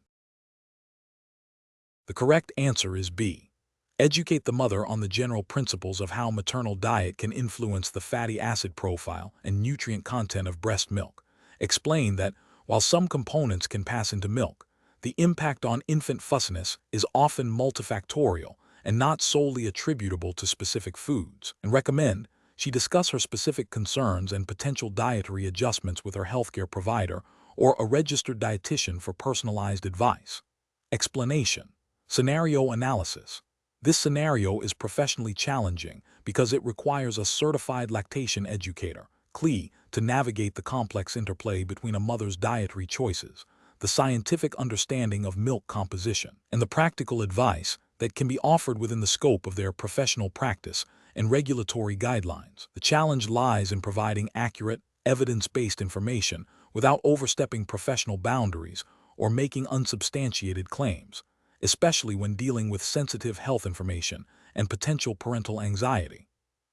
Speaker 1: The correct answer is B. Educate the mother on the general principles of how maternal diet can influence the fatty acid profile and nutrient content of breast milk. Explain that, while some components can pass into milk, the impact on infant fussiness is often multifactorial and not solely attributable to specific foods, and recommend she discuss her specific concerns and potential dietary adjustments with her healthcare provider or a registered dietitian for personalized advice. Explanation. Scenario analysis. This scenario is professionally challenging because it requires a certified lactation educator, CLE, to navigate the complex interplay between a mother's dietary choices, the scientific understanding of milk composition, and the practical advice that can be offered within the scope of their professional practice and regulatory guidelines. The challenge lies in providing accurate, evidence-based information without overstepping professional boundaries or making unsubstantiated claims, especially when dealing with sensitive health information and potential parental anxiety.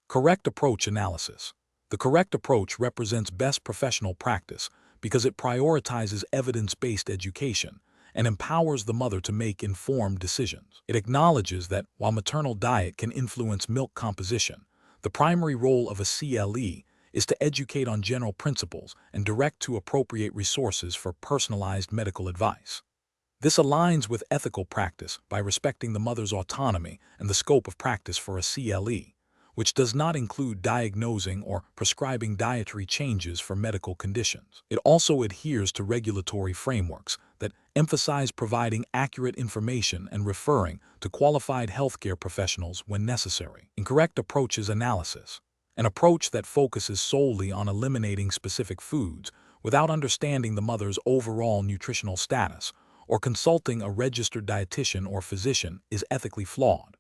Speaker 1: Correct approach analysis. The correct approach represents best professional practice because it prioritizes evidence-based education and empowers the mother to make informed decisions. It acknowledges that while maternal diet can influence milk composition, the primary role of a CLE is to educate on general principles and direct to appropriate resources for personalized medical advice. This aligns with ethical practice by respecting the mother's autonomy and the scope of practice for a CLE, which does not include diagnosing or prescribing dietary changes for medical conditions. It also adheres to regulatory frameworks that emphasize providing accurate information and referring to qualified healthcare professionals when necessary. Incorrect approaches analysis. An approach that focuses solely on eliminating specific foods without understanding the mother's overall nutritional status or consulting a registered dietitian or physician is ethically flawed.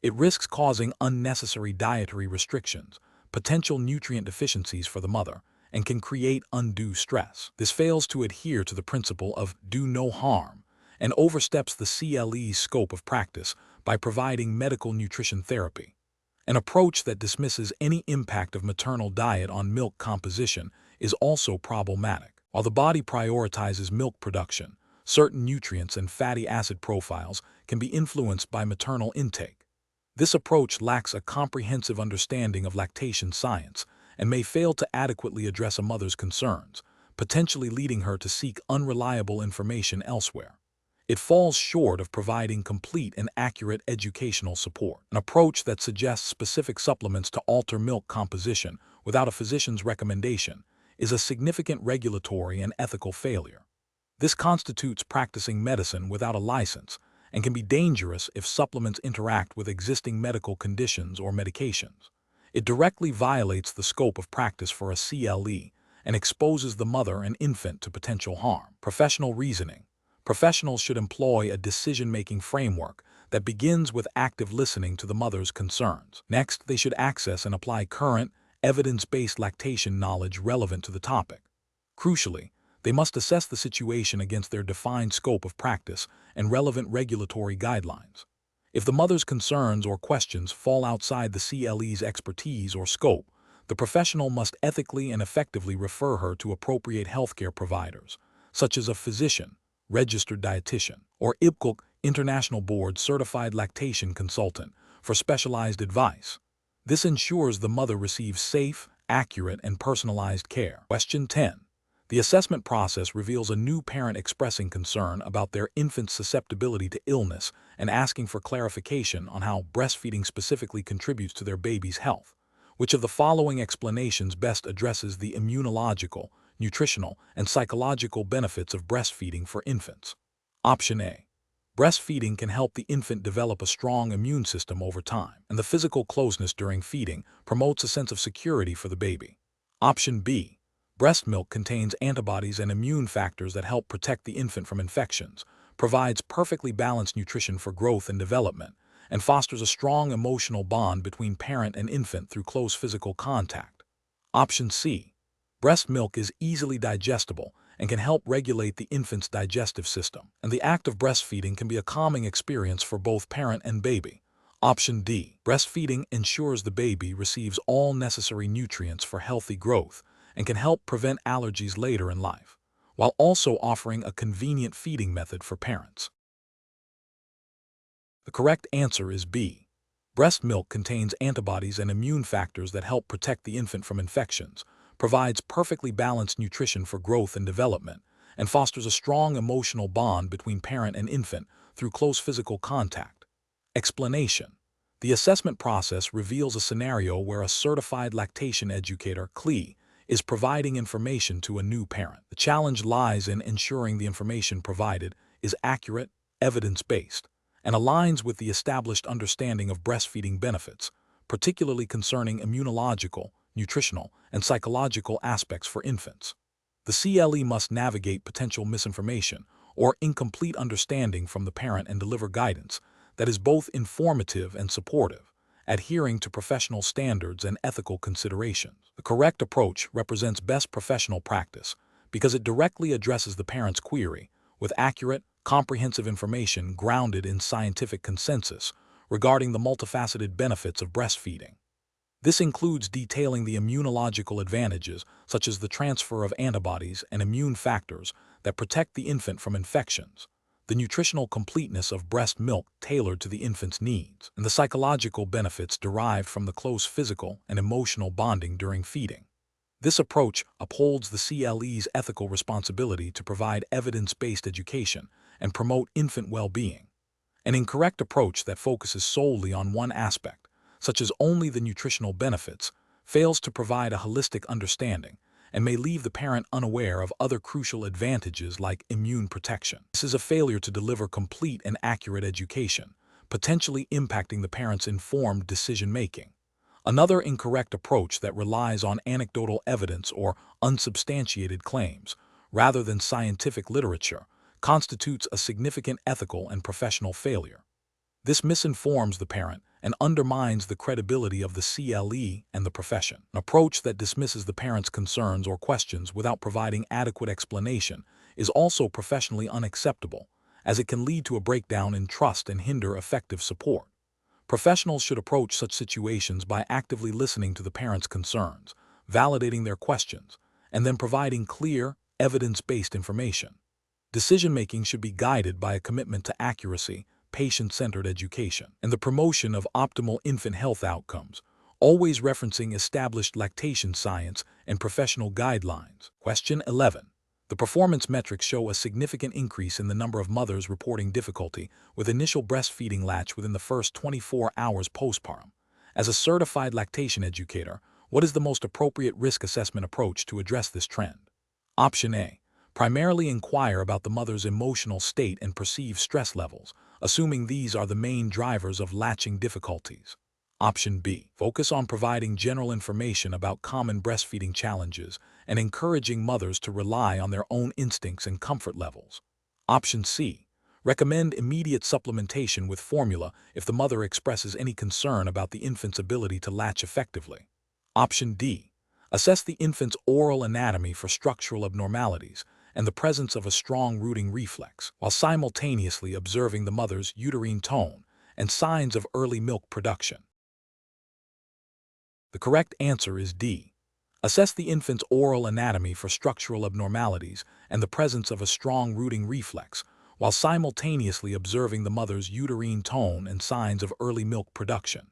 Speaker 1: It risks causing unnecessary dietary restrictions, potential nutrient deficiencies for the mother, and can create undue stress. This fails to adhere to the principle of do no harm and oversteps the CLE's scope of practice by providing medical nutrition therapy. An approach that dismisses any impact of maternal diet on milk composition is also problematic. While the body prioritizes milk production, certain nutrients and fatty acid profiles can be influenced by maternal intake. This approach lacks a comprehensive understanding of lactation science and may fail to adequately address a mother's concerns, potentially leading her to seek unreliable information elsewhere. It falls short of providing complete and accurate educational support. An approach that suggests specific supplements to alter milk composition without a physician's recommendation is a significant regulatory and ethical failure. This constitutes practicing medicine without a license and can be dangerous if supplements interact with existing medical conditions or medications. It directly violates the scope of practice for a CLE and exposes the mother and infant to potential harm. Professional reasoning. Professionals should employ a decision-making framework that begins with active listening to the mother's concerns. Next, they should access and apply current, evidence-based lactation knowledge relevant to the topic. Crucially, they must assess the situation against their defined scope of practice and relevant regulatory guidelines. If the mother's concerns or questions fall outside the CLE's expertise or scope, the professional must ethically and effectively refer her to appropriate healthcare providers, such as a physician, registered dietitian, or IBCLC International Board Certified Lactation Consultant for specialized advice. This ensures the mother receives safe, accurate, and personalized care. Question 10. The assessment process reveals a new parent expressing concern about their infant's susceptibility to illness and asking for clarification on how breastfeeding specifically contributes to their baby's health. Which of the following explanations best addresses the immunological, nutritional, and psychological benefits of breastfeeding for infants? Option A. Breastfeeding can help the infant develop a strong immune system over time, and the physical closeness during feeding promotes a sense of security for the baby. Option B. Breast milk contains antibodies and immune factors that help protect the infant from infections, provides perfectly balanced nutrition for growth and development, and fosters a strong emotional bond between parent and infant through close physical contact. Option C. Breast milk is easily digestible and can help regulate the infant's digestive system, and the act of breastfeeding can be a calming experience for both parent and baby. Option D. Breastfeeding ensures the baby receives all necessary nutrients for healthy growth and can help prevent allergies later in life, while also offering a convenient feeding method for parents. The correct answer is B. Breast milk contains antibodies and immune factors that help protect the infant from infections, provides perfectly balanced nutrition for growth and development, and fosters a strong emotional bond between parent and infant through close physical contact. Explanation. The assessment process reveals a scenario where a certified lactation educator, CLE, is providing information to a new parent. The challenge lies in ensuring the information provided is accurate, evidence-based, and aligns with the established understanding of breastfeeding benefits, particularly concerning immunological, nutritional, and psychological aspects for infants. The CLE must navigate potential misinformation or incomplete understanding from the parent and deliver guidance that is both informative and supportive, adhering to professional standards and ethical considerations. The correct approach represents best professional practice because it directly addresses the parent's query with accurate, comprehensive information grounded in scientific consensus regarding the multifaceted benefits of breastfeeding. This includes detailing the immunological advantages, such as the transfer of antibodies and immune factors that protect the infant from infections, the nutritional completeness of breast milk tailored to the infant's needs, and the psychological benefits derived from the close physical and emotional bonding during feeding. This approach upholds the CLE's ethical responsibility to provide evidence-based education and promote infant well-being. An incorrect approach that focuses solely on one aspect, such as only the nutritional benefits, fails to provide a holistic understanding and may leave the parent unaware of other crucial advantages like immune protection. This is a failure to deliver complete and accurate education, potentially impacting the parent's informed decision-making. Another incorrect approach that relies on anecdotal evidence or unsubstantiated claims, rather than scientific literature, constitutes a significant ethical and professional failure. This misinforms the parent and undermines the credibility of the CLE and the profession. An approach that dismisses the parent's concerns or questions without providing adequate explanation is also professionally unacceptable, as it can lead to a breakdown in trust and hinder effective support. Professionals should approach such situations by actively listening to the parent's concerns, validating their questions, and then providing clear, evidence-based information. Decision-making should be guided by a commitment to accuracy, patient-centered education, and the promotion of optimal infant health outcomes, always referencing established lactation science and professional guidelines. Question 11. The performance metrics show a significant increase in the number of mothers reporting difficulty with initial breastfeeding latch within the first 24 hours postpartum. As a certified lactation educator, what is the most appropriate risk assessment approach to address this trend? Option A. Primarily inquire about the mother's emotional state and perceived stress levels, assuming these are the main drivers of latching difficulties. Option B. Focus on providing general information about common breastfeeding challenges and encouraging mothers to rely on their own instincts and comfort levels. Option C. Recommend immediate supplementation with formula if the mother expresses any concern about the infant's ability to latch effectively. Option D. Assess the infant's oral anatomy for structural abnormalities and the presence of a strong rooting reflex, while simultaneously observing the mother's uterine tone and signs of early milk production. The correct answer is D. Assess the infant's oral anatomy for structural abnormalities and the presence of a strong rooting reflex, while simultaneously observing the mother's uterine tone and signs of early milk production.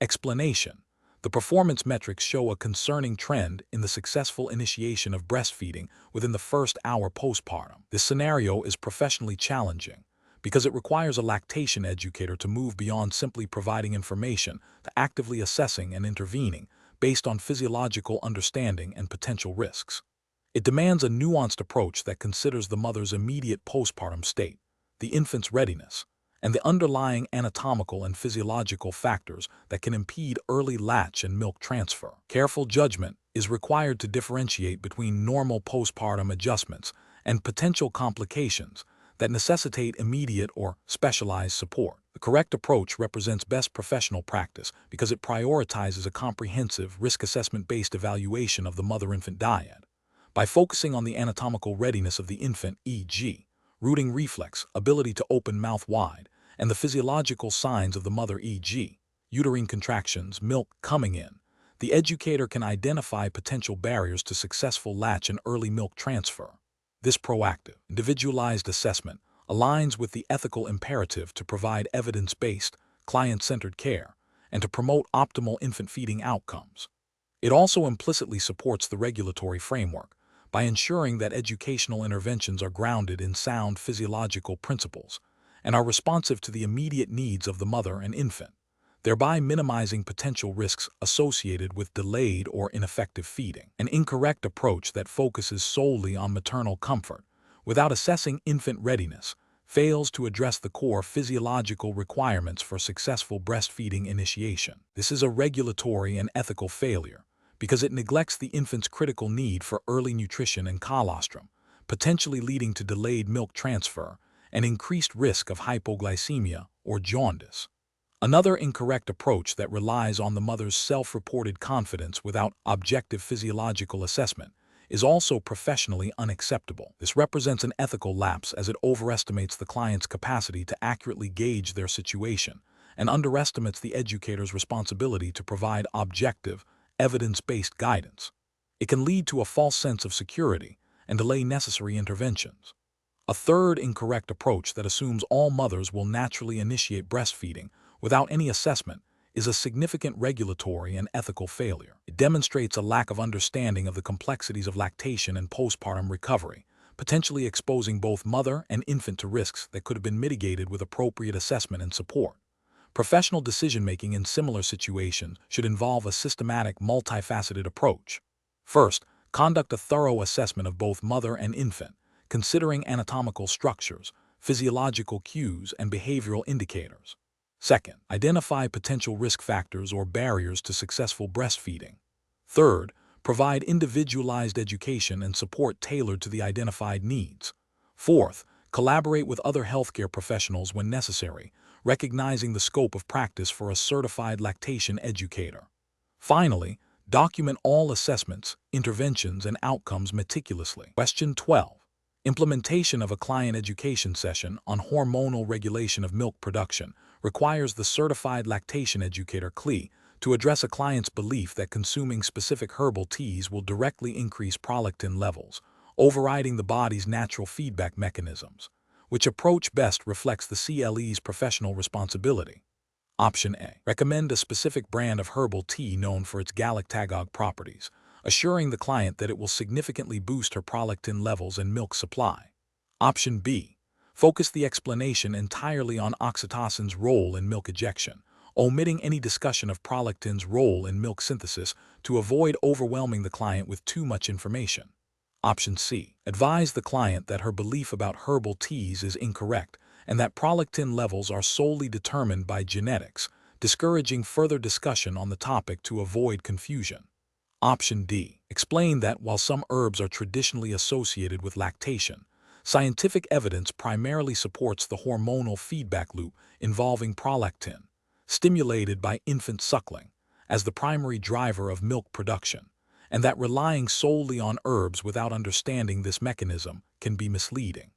Speaker 1: Explanation. The performance metrics show a concerning trend in the successful initiation of breastfeeding within the first hour postpartum. This scenario is professionally challenging because it requires a lactation educator to move beyond simply providing information to actively assessing and intervening based on physiological understanding and potential risks. It demands a nuanced approach that considers the mother's immediate postpartum state, the infant's readiness, and the underlying anatomical and physiological factors that can impede early latch and milk transfer. Careful judgment is required to differentiate between normal postpartum adjustments and potential complications that necessitate immediate or specialized support. The correct approach represents best professional practice because it prioritizes a comprehensive, risk assessment-based evaluation of the mother-infant dyad. By focusing on the anatomical readiness of the infant, e.g., rooting reflex, ability to open mouth wide, and the physiological signs of the mother, e.g., uterine contractions, milk coming in, the educator can identify potential barriers to successful latch and early milk transfer. This proactive, individualized assessment aligns with the ethical imperative to provide evidence-based, client-centered care and to promote optimal infant feeding outcomes. It also implicitly supports the regulatory framework by ensuring that educational interventions are grounded in sound physiological principles and are responsive to the immediate needs of the mother and infant, thereby minimizing potential risks associated with delayed or ineffective feeding. An incorrect approach that focuses solely on maternal comfort without assessing infant readiness fails to address the core physiological requirements for successful breastfeeding initiation. This is a regulatory and ethical failure because it neglects the infant's critical need for early nutrition and colostrum, potentially leading to delayed milk transfer and increased risk of hypoglycemia or jaundice. Another incorrect approach that relies on the mother's self-reported confidence without objective physiological assessment is also professionally unacceptable. This represents an ethical lapse as it overestimates the client's capacity to accurately gauge their situation and underestimates the educator's responsibility to provide objective, evidence-based guidance. It can lead to a false sense of security and delay necessary interventions. A third incorrect approach that assumes all mothers will naturally initiate breastfeeding without any assessment is a significant regulatory and ethical failure. It demonstrates a lack of understanding of the complexities of lactation and postpartum recovery, potentially exposing both mother and infant to risks that could have been mitigated with appropriate assessment and support. Professional decision-making in similar situations should involve a systematic, multifaceted approach. First, conduct a thorough assessment of both mother and infant, considering anatomical structures, physiological cues, and behavioral indicators. Second, identify potential risk factors or barriers to successful breastfeeding. Third, provide individualized education and support tailored to the identified needs. Fourth, collaborate with other healthcare professionals when necessary, recognizing the scope of practice for a certified lactation educator. Finally, document all assessments, interventions, and outcomes meticulously. Question 12. Implementation of a client education session on hormonal regulation of milk production requires the Certified Lactation Educator CLE to address a client's belief that consuming specific herbal teas will directly increase prolactin levels, overriding the body's natural feedback mechanisms. Which approach best reflects the CLE's professional responsibility? Option A. Recommend a specific brand of herbal tea known for its galactagogue properties, assuring the client that it will significantly boost her prolactin levels and milk supply. Option B. Focus the explanation entirely on oxytocin's role in milk ejection, omitting any discussion of prolactin's role in milk synthesis to avoid overwhelming the client with too much information. Option C. Advise the client that her belief about herbal teas is incorrect and that prolactin levels are solely determined by genetics, discouraging further discussion on the topic to avoid confusion. Option D. Explain that while some herbs are traditionally associated with lactation, scientific evidence primarily supports the hormonal feedback loop involving prolactin, stimulated by infant suckling, as the primary driver of milk production, and that relying solely on herbs without understanding this mechanism can be misleading.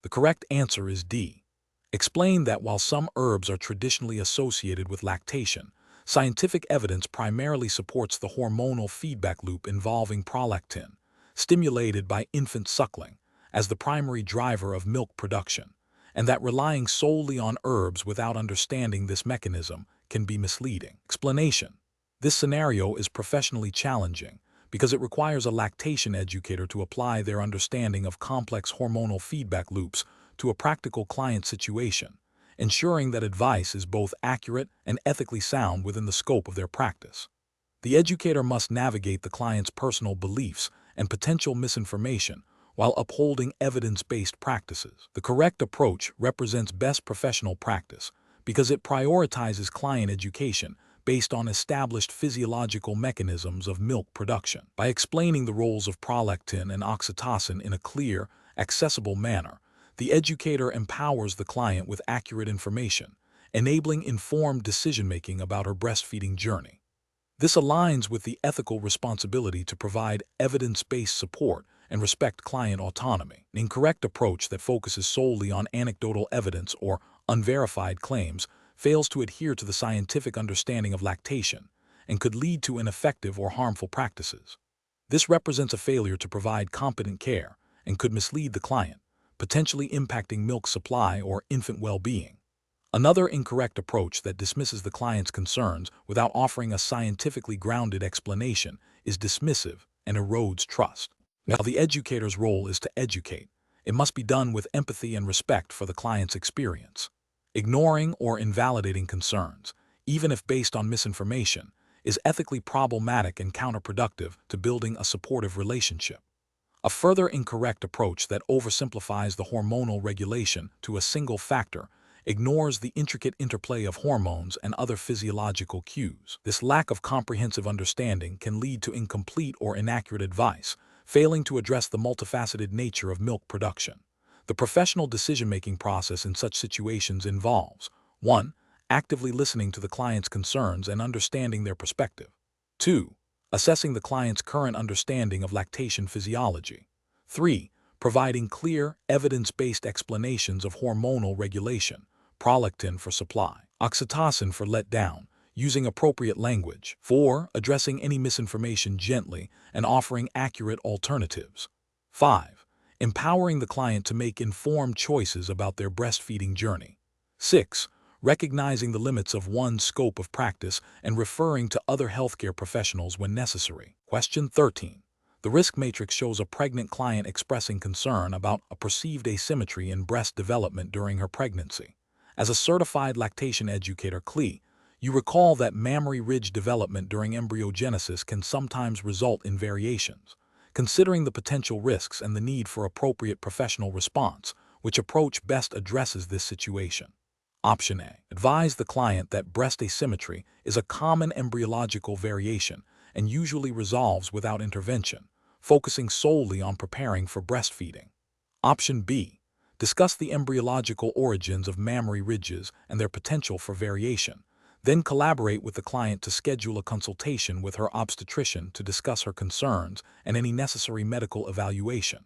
Speaker 1: The correct answer is D. Explain that while some herbs are traditionally associated with lactation, scientific evidence primarily supports the hormonal feedback loop involving prolactin, stimulated by infant suckling, as the primary driver of milk production, and that relying solely on herbs without understanding this mechanism can be misleading. Explanation. This scenario is professionally challenging because it requires a lactation educator to apply their understanding of complex hormonal feedback loops to a practical client situation, ensuring that advice is both accurate and ethically sound within the scope of their practice. The educator must navigate the client's personal beliefs and potential misinformation while upholding evidence-based practices. The correct approach represents best professional practice because it prioritizes client education based on established physiological mechanisms of milk production. By explaining the roles of prolactin and oxytocin in a clear, accessible manner, the educator empowers the client with accurate information, enabling informed decision-making about her breastfeeding journey. This aligns with the ethical responsibility to provide evidence-based support and respect client autonomy. An incorrect approach that focuses solely on anecdotal evidence or unverified claims fails to adhere to the scientific understanding of lactation and could lead to ineffective or harmful practices. This represents a failure to provide competent care and could mislead the client, potentially impacting milk supply or infant well-being. Another incorrect approach that dismisses the client's concerns without offering a scientifically grounded explanation is dismissive and erodes trust. While the educator's role is to educate, it must be done with empathy and respect for the client's experience. Ignoring or invalidating concerns, even if based on misinformation, is ethically problematic and counterproductive to building a supportive relationship. A further incorrect approach that oversimplifies the hormonal regulation to a single factor ignores the intricate interplay of hormones and other physiological cues. This lack of comprehensive understanding can lead to incomplete or inaccurate advice, failing to address the multifaceted nature of milk production. The professional decision-making process in such situations involves 1. Actively listening to the client's concerns and understanding their perspective. 2. Assessing the client's current understanding of lactation physiology. 3. Providing clear, evidence-based explanations of hormonal regulation, prolactin for supply, oxytocin for let down, using appropriate language. 4. Addressing any misinformation gently and offering accurate alternatives. 5. Empowering the client to make informed choices about their breastfeeding journey. 6. Recognizing the limits of one's scope of practice and referring to other healthcare professionals when necessary. Question 13. The risk matrix shows a pregnant client expressing concern about a perceived asymmetry in breast development during her pregnancy. As a certified lactation educator CLE, you recall that mammary ridge development during embryogenesis can sometimes result in variations. Considering the potential risks and the need for appropriate professional response, which approach best addresses this situation? Option A. Advise the client that breast asymmetry is a common embryological variation and usually resolves without intervention, focusing solely on preparing for breastfeeding. Option B. Discuss the embryological origins of mammary ridges and their potential for variation. Then collaborate with the client to schedule a consultation with her obstetrician to discuss her concerns and any necessary medical evaluation.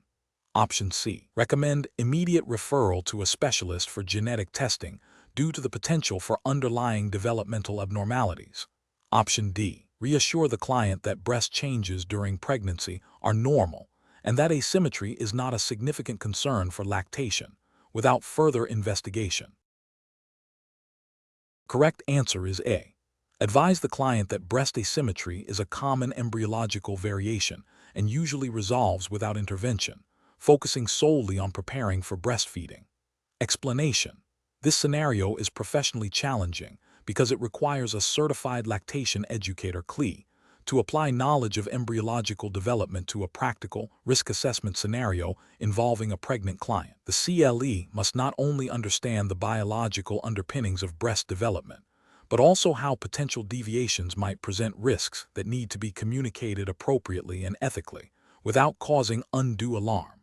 Speaker 1: Option C. Recommend immediate referral to a specialist for genetic testing due to the potential for underlying developmental abnormalities. Option D. Reassure the client that breast changes during pregnancy are normal and that asymmetry is not a significant concern for lactation, without further investigation. Correct answer is A. Advise the client that breast asymmetry is a common embryological variation and usually resolves without intervention, focusing solely on preparing for breastfeeding. Explanation. This scenario is professionally challenging because it requires a certified lactation educator CLE to apply knowledge of embryological development to a practical, risk assessment scenario involving a pregnant client. The CLE must not only understand the biological underpinnings of breast development, but also how potential deviations might present risks that need to be communicated appropriately and ethically, without causing undue alarm.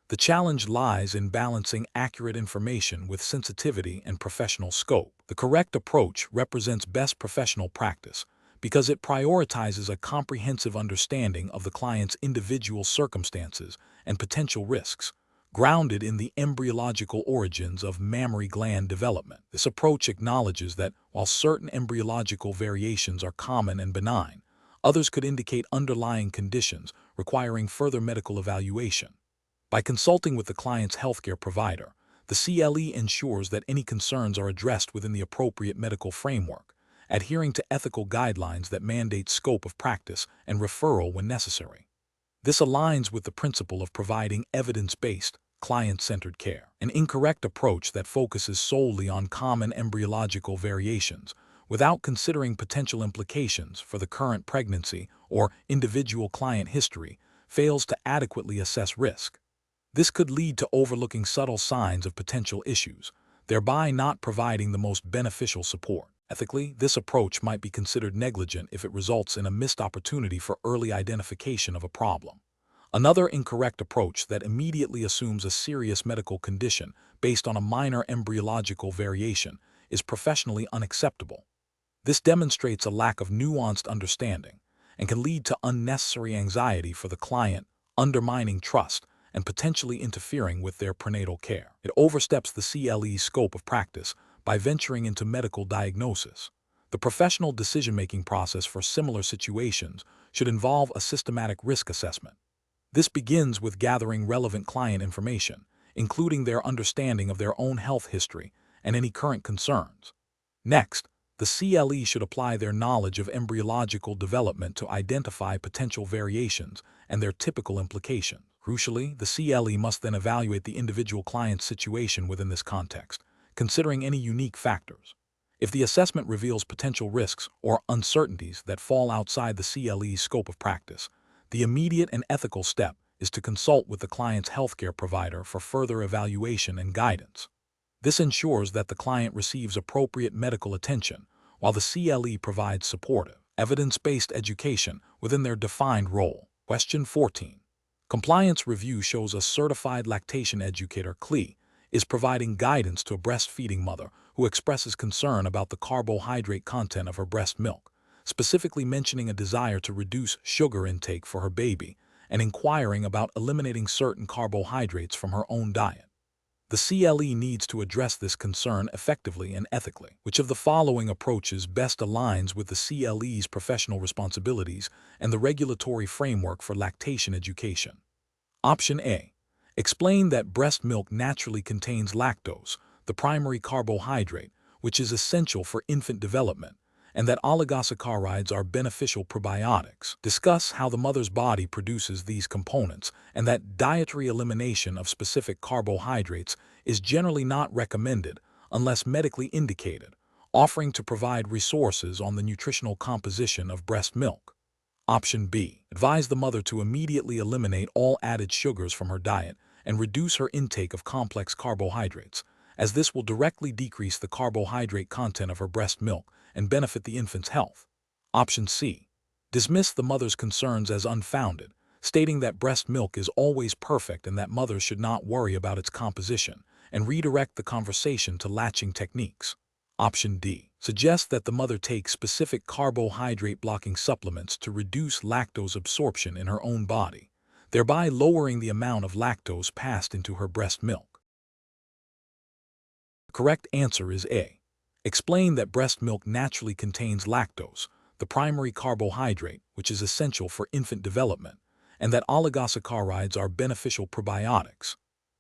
Speaker 1: The challenge lies in balancing accurate information with sensitivity and professional scope. The correct approach represents best professional practice, because it prioritizes a comprehensive understanding of the client's individual circumstances and potential risks, grounded in the embryological origins of mammary gland development. This approach acknowledges that while certain embryological variations are common and benign, others could indicate underlying conditions requiring further medical evaluation. By consulting with the client's healthcare provider, the CLE ensures that any concerns are addressed within the appropriate medical framework, adhering to ethical guidelines that mandate scope of practice and referral when necessary. This aligns with the principle of providing evidence-based, client-centered care. An incorrect approach that focuses solely on common embryological variations without considering potential implications for the current pregnancy or individual client history fails to adequately assess risk. This could lead to overlooking subtle signs of potential issues, thereby not providing the most beneficial support. Ethically, this approach might be considered negligent if it results in a missed opportunity for early identification of a problem. Another incorrect approach that immediately assumes a serious medical condition based on a minor embryological variation is professionally unacceptable. This demonstrates a lack of nuanced understanding and can lead to unnecessary anxiety for the client, undermining trust and potentially interfering with their prenatal care. It oversteps the CLE's scope of practice by venturing into medical diagnosis. The professional decision-making process for similar situations should involve a systematic risk assessment. This begins with gathering relevant client information, including their understanding of their own health history and any current concerns. Next, the CLE should apply their knowledge of embryological development to identify potential variations and their typical implications. Crucially, the CLE must then evaluate the individual client's situation within this context, considering any unique factors. If the assessment reveals potential risks or uncertainties that fall outside the CLE's scope of practice, the immediate and ethical step is to consult with the client's healthcare provider for further evaluation and guidance. This ensures that the client receives appropriate medical attention, while the CLE provides supportive, evidence-based education within their defined role. Question 14. Compliance review shows a certified lactation educator, CLE, is providing guidance to a breastfeeding mother who expresses concern about the carbohydrate content of her breast milk, specifically mentioning a desire to reduce sugar intake for her baby and inquiring about eliminating certain carbohydrates from her own diet. The CLE needs to address this concern effectively and ethically. Which of the following approaches best aligns with the CLE's professional responsibilities and the regulatory framework for lactation education? Option A. Explain that breast milk naturally contains lactose, the primary carbohydrate, which is essential for infant development, and that oligosaccharides are beneficial probiotics. Discuss how the mother's body produces these components and that dietary elimination of specific carbohydrates is generally not recommended unless medically indicated, offering to provide resources on the nutritional composition of breast milk. Option B. Advise the mother to immediately eliminate all added sugars from her diet and reduce her intake of complex carbohydrates, as this will directly decrease the carbohydrate content of her breast milk and benefit the infant's health. Option C. Dismiss the mother's concerns as unfounded, stating that breast milk is always perfect and that mothers should not worry about its composition, and redirect the conversation to latching techniques. Option D. Suggest that the mother take specific carbohydrate-blocking supplements to reduce lactose absorption in her own body, thereby lowering the amount of lactose passed into her breast milk. The correct answer is A. Explain that breast milk naturally contains lactose, the primary carbohydrate, which is essential for infant development, and that oligosaccharides are beneficial probiotics.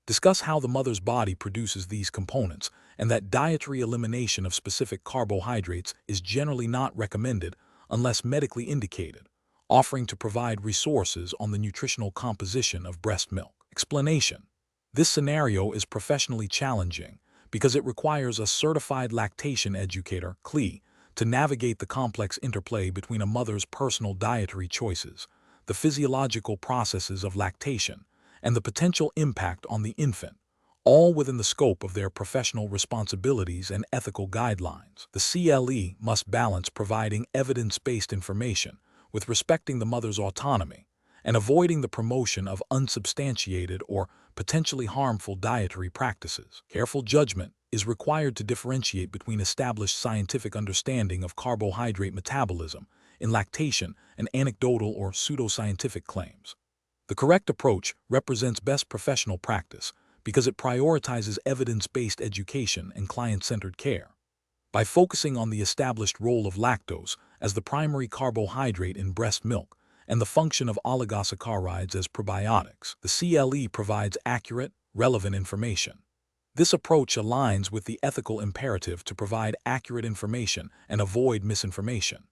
Speaker 1: Discuss how the mother's body produces these components and that dietary elimination of specific carbohydrates is generally not recommended unless medically indicated, offering to provide resources on the nutritional composition of breast milk. Explanation. This scenario is professionally challenging because it requires a certified lactation educator, CLE, to navigate the complex interplay between a mother's personal dietary choices, the physiological processes of lactation, and the potential impact on the infant, all within the scope of their professional responsibilities and ethical guidelines. The CLE must balance providing evidence-based information with respecting the mother's autonomy and avoiding the promotion of unsubstantiated or potentially harmful dietary practices. Careful judgment is required to differentiate between established scientific understanding of carbohydrate metabolism in lactation and anecdotal or pseudoscientific claims. The correct approach represents best professional practice because it prioritizes evidence-based education and client-centered care. By focusing on the established role of lactose as the primary carbohydrate in breast milk and the function of oligosaccharides as probiotics, the CLE provides accurate, relevant information. This approach aligns with the ethical imperative to provide accurate information and avoid misinformation.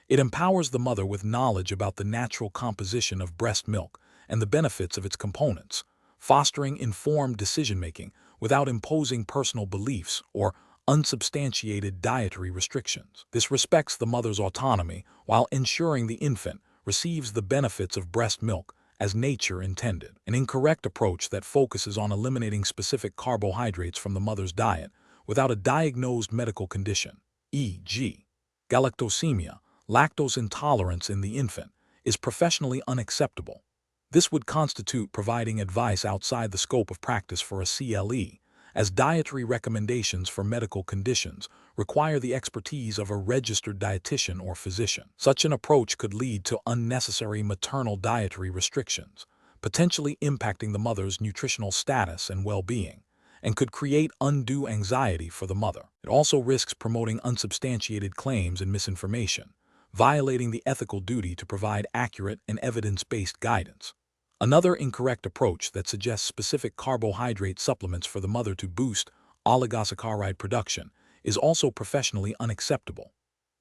Speaker 1: It empowers the mother with knowledge about the natural composition of breast milk and the benefits of its components, fostering informed decision-making without imposing personal beliefs or unsubstantiated dietary restrictions. This respects the mother's autonomy while ensuring the infant receives the benefits of breast milk as nature intended. An incorrect approach that focuses on eliminating specific carbohydrates from the mother's diet without a diagnosed medical condition, e.g., galactosemia, lactose intolerance in the infant, is professionally unacceptable. This would constitute providing advice outside the scope of practice for a CLE, as dietary recommendations for medical conditions require the expertise of a registered dietitian or physician. Such an approach could lead to unnecessary maternal dietary restrictions, potentially impacting the mother's nutritional status and well-being, and could create undue anxiety for the mother. It also risks promoting unsubstantiated claims and misinformation, violating the ethical duty to provide accurate and evidence-based guidance. Another incorrect approach that suggests specific carbohydrate supplements for the mother to boost oligosaccharide production is also professionally unacceptable.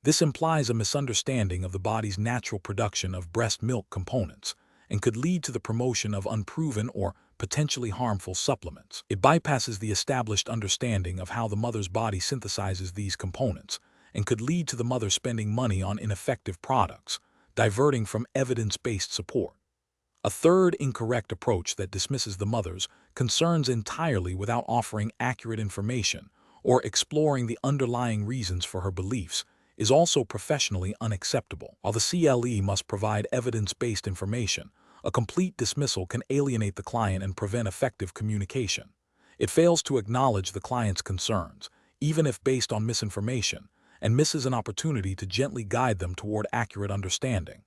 Speaker 1: This implies a misunderstanding of the body's natural production of breast milk components and could lead to the promotion of unproven or potentially harmful supplements. It bypasses the established understanding of how the mother's body synthesizes these components and could lead to the mother spending money on ineffective products, diverting from evidence-based support. A third incorrect approach that dismisses the mother's concerns entirely without offering accurate information or exploring the underlying reasons for her beliefs is also professionally unacceptable. While the CLE must provide evidence-based information, a complete dismissal can alienate the client and prevent effective communication. It fails to acknowledge the client's concerns, even if based on misinformation, and misses an opportunity to gently guide them toward accurate understanding.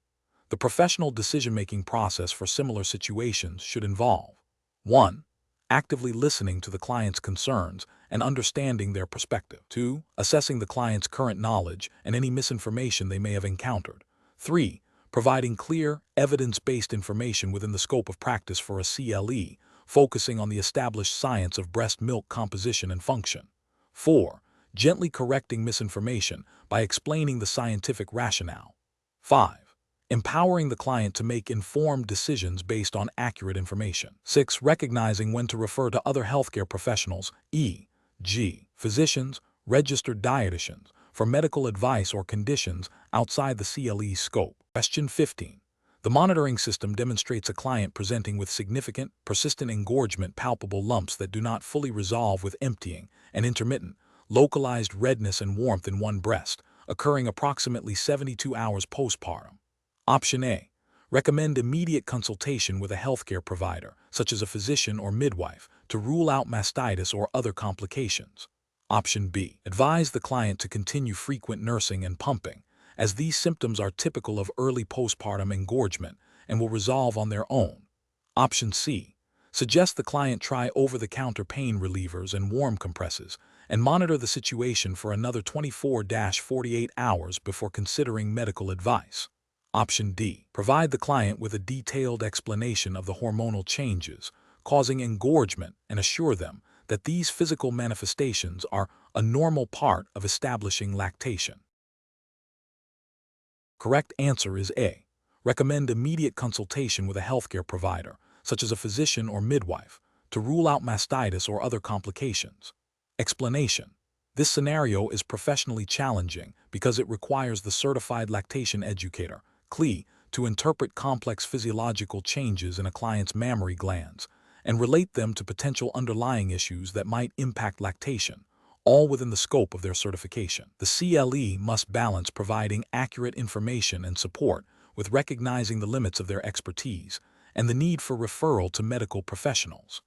Speaker 1: The professional decision-making process for similar situations should involve 1. Actively listening to the client's concerns and understanding their perspective. 2. Assessing the client's current knowledge and any misinformation they may have encountered. 3. Providing clear, evidence-based information within the scope of practice for a CLE, focusing on the established science of breast milk composition and function. 4. Gently correcting misinformation by explaining the scientific rationale. 5. Empowering the client to make informed decisions based on accurate information. 6. Recognizing when to refer to other healthcare professionals, e.g., physicians, registered dietitians, for medical advice or conditions outside the CLE scope. Question 15. The monitoring system demonstrates a client presenting with significant, persistent engorgement, palpable lumps that do not fully resolve with emptying, and intermittent, localized redness and warmth in one breast, occurring approximately 72 hours postpartum. Option A. Recommend immediate consultation with a healthcare provider, such as a physician or midwife, to rule out mastitis or other complications. Option B. Advise the client to continue frequent nursing and pumping, as these symptoms are typical of early postpartum engorgement and will resolve on their own. Option C. Suggest the client try over-the-counter pain relievers and warm compresses, and monitor the situation for another 24-48 hours before considering medical advice. Option D. Provide the client with a detailed explanation of the hormonal changes causing engorgement and assure them that these physical manifestations are a normal part of establishing lactation. Correct answer is A. Recommend immediate consultation with a healthcare provider, such as a physician or midwife, to rule out mastitis or other complications. Explanation. This scenario is professionally challenging because it requires the certified lactation educator, CLE, to interpret complex physiological changes in a client's mammary glands and relate them to potential underlying issues that might impact lactation, all within the scope of their certification. The CLE must balance providing accurate information and support with recognizing the limits of their expertise and the need for referral to medical professionals.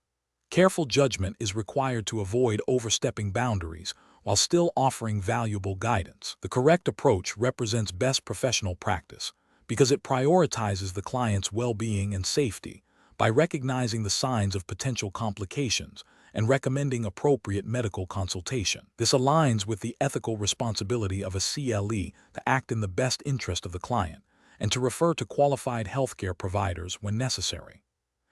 Speaker 1: Careful judgment is required to avoid overstepping boundaries while still offering valuable guidance. The correct approach represents best professional practice because it prioritizes the client's well-being and safety by recognizing the signs of potential complications and recommending appropriate medical consultation. This aligns with the ethical responsibility of a CLE to act in the best interest of the client and to refer to qualified healthcare providers when necessary.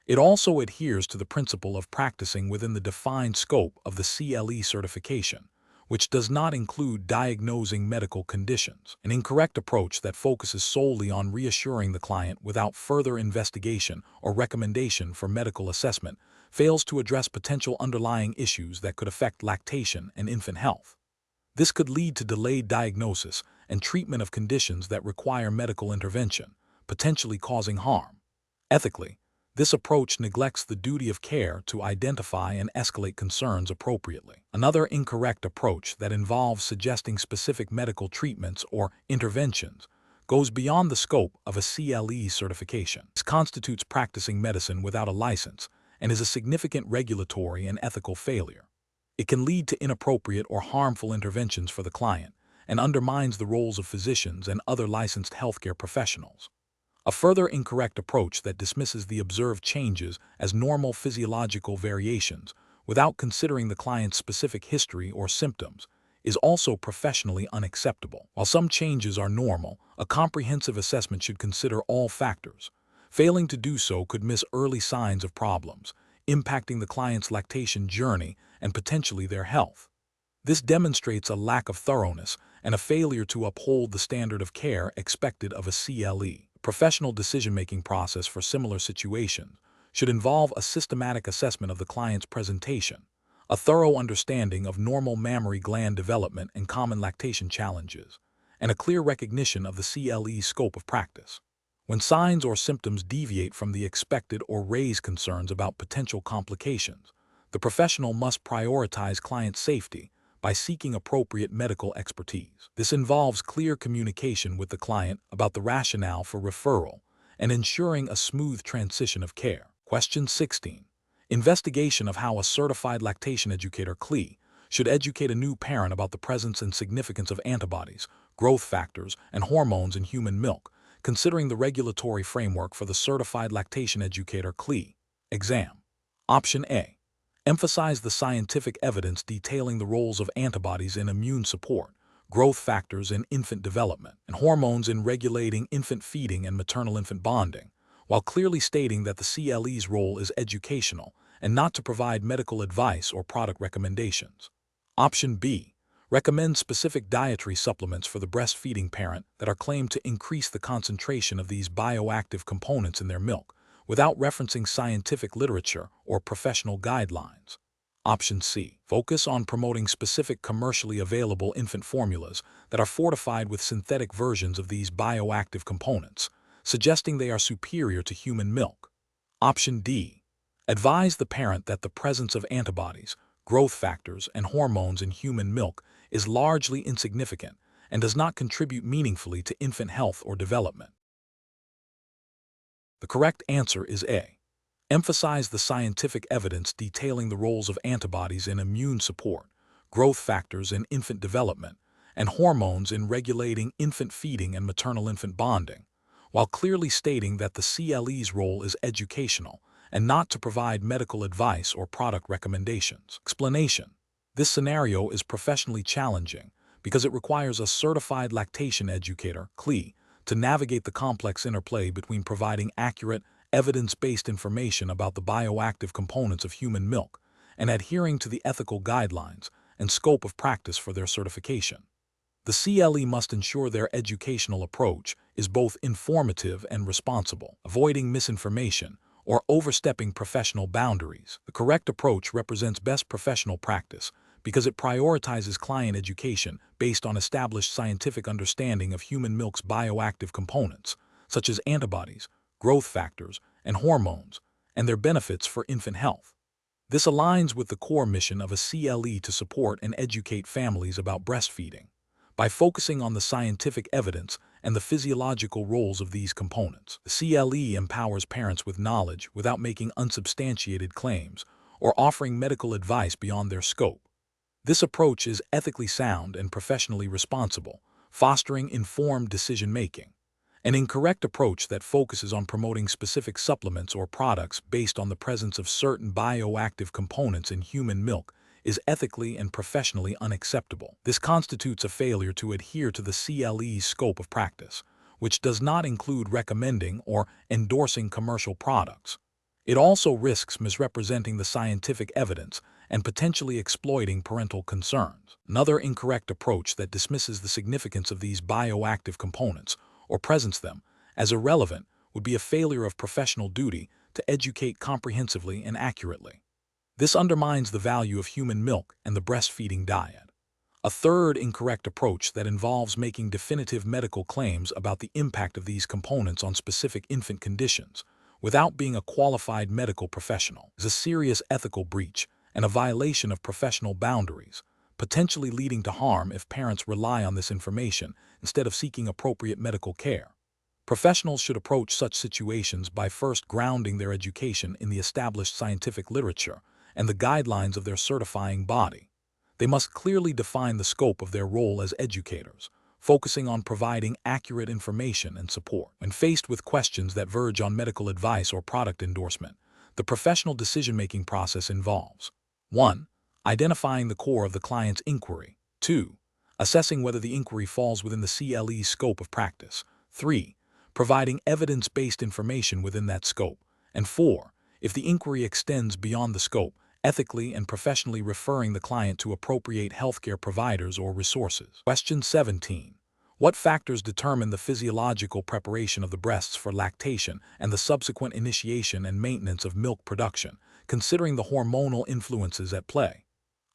Speaker 1: It also adheres to the principle of practicing within the defined scope of the CLE certification, which does not include diagnosing medical conditions. An incorrect approach that focuses solely on reassuring the client without further investigation or recommendation for medical assessment fails to address potential underlying issues that could affect lactation and infant health. This could lead to delayed diagnosis and treatment of conditions that require medical intervention, potentially causing harm. Ethically, this approach neglects the duty of care to identify and escalate concerns appropriately. Another incorrect approach that involves suggesting specific medical treatments or interventions goes beyond the scope of a CLE certification. This constitutes practicing medicine without a license and is a significant regulatory and ethical failure. It can lead to inappropriate or harmful interventions for the client and undermines the roles of physicians and other licensed healthcare professionals. A further incorrect approach that dismisses the observed changes as normal physiological variations without considering the client's specific history or symptoms is also professionally unacceptable. While some changes are normal, a comprehensive assessment should consider all factors. Failing to do so could miss early signs of problems, impacting the client's lactation journey and potentially their health. This demonstrates a lack of thoroughness and a failure to uphold the standard of care expected of a CLE. Professional decision-making process for similar situations should involve a systematic assessment of the client's presentation, a thorough understanding of normal mammary gland development and common lactation challenges, and a clear recognition of the CLE's scope of practice. When signs or symptoms deviate from the expected or raise concerns about potential complications, the professional must prioritize client safety by seeking appropriate medical expertise. This involves clear communication with the client about the rationale for referral and ensuring a smooth transition of care. Question 16. Investigation of how a certified lactation educator CLE should educate a new parent about the presence and significance of antibodies, growth factors, and hormones in human milk, considering the regulatory framework for the certified lactation educator CLE exam. Option A. Emphasize the scientific evidence detailing the roles of antibodies in immune support, growth factors in infant development, and hormones in regulating infant feeding and maternal-infant bonding, while clearly stating that the CLE's role is educational and not to provide medical advice or product recommendations. Option B. Recommend specific dietary supplements for the breastfeeding parent that are claimed to increase the concentration of these bioactive components in their milk, without referencing scientific literature or professional guidelines. Option C. Focus on promoting specific commercially available infant formulas that are fortified with synthetic versions of these bioactive components, suggesting they are superior to human milk. Option D. Advise the parent that the presence of antibodies, growth factors, and hormones in human milk is largely insignificant and does not contribute meaningfully to infant health or development. The correct answer is A. Emphasize the scientific evidence detailing the roles of antibodies in immune support, growth factors in infant development, and hormones in regulating infant feeding and maternal-infant bonding, while clearly stating that the CLE's role is educational and not to provide medical advice or product recommendations. Explanation. This scenario is professionally challenging because it requires a certified lactation educator, CLE, to navigate the complex interplay between providing accurate, evidence-based information about the bioactive components of human milk and adhering to the ethical guidelines and scope of practice for their certification. The CLE must ensure their educational approach is both informative and responsible, avoiding misinformation or overstepping professional boundaries. The correct approach represents best professional practice because it prioritizes client education based on established scientific understanding of human milk's bioactive components, such as antibodies, growth factors, and hormones, and their benefits for infant health. This aligns with the core mission of a CLE to support and educate families about breastfeeding, by focusing on the scientific evidence and the physiological roles of these components. The CLE empowers parents with knowledge without making unsubstantiated claims or offering medical advice beyond their scope. This approach is ethically sound and professionally responsible, fostering informed decision-making. An incorrect approach that focuses on promoting specific supplements or products based on the presence of certain bioactive components in human milk is ethically and professionally unacceptable. This constitutes a failure to adhere to the CLE's scope of practice, which does not include recommending or endorsing commercial products. It also risks misrepresenting the scientific evidence and potentially exploiting parental concerns. Another incorrect approach that dismisses the significance of these bioactive components or presents them as irrelevant would be a failure of professional duty to educate comprehensively and accurately. This undermines the value of human milk and the breastfeeding diet. A third incorrect approach that involves making definitive medical claims about the impact of these components on specific infant conditions without being a qualified medical professional is a serious ethical breach and a violation of professional boundaries, potentially leading to harm if parents rely on this information instead of seeking appropriate medical care. Professionals should approach such situations by first grounding their education in the established scientific literature and the guidelines of their certifying body. They must clearly define the scope of their role as educators, focusing on providing accurate information and support. When faced with questions that verge on medical advice or product endorsement, the professional decision-making process involves 1. Identifying the core of the client's inquiry. 2. Assessing whether the inquiry falls within the CLE's scope of practice. 3. Providing evidence-based information within that scope. And 4. If the inquiry extends beyond the scope, ethically and professionally referring the client to appropriate healthcare providers or resources. Question 17. What factors determine the physiological preparation of the breasts for lactation and the subsequent initiation and maintenance of milk production, considering the hormonal influences at play?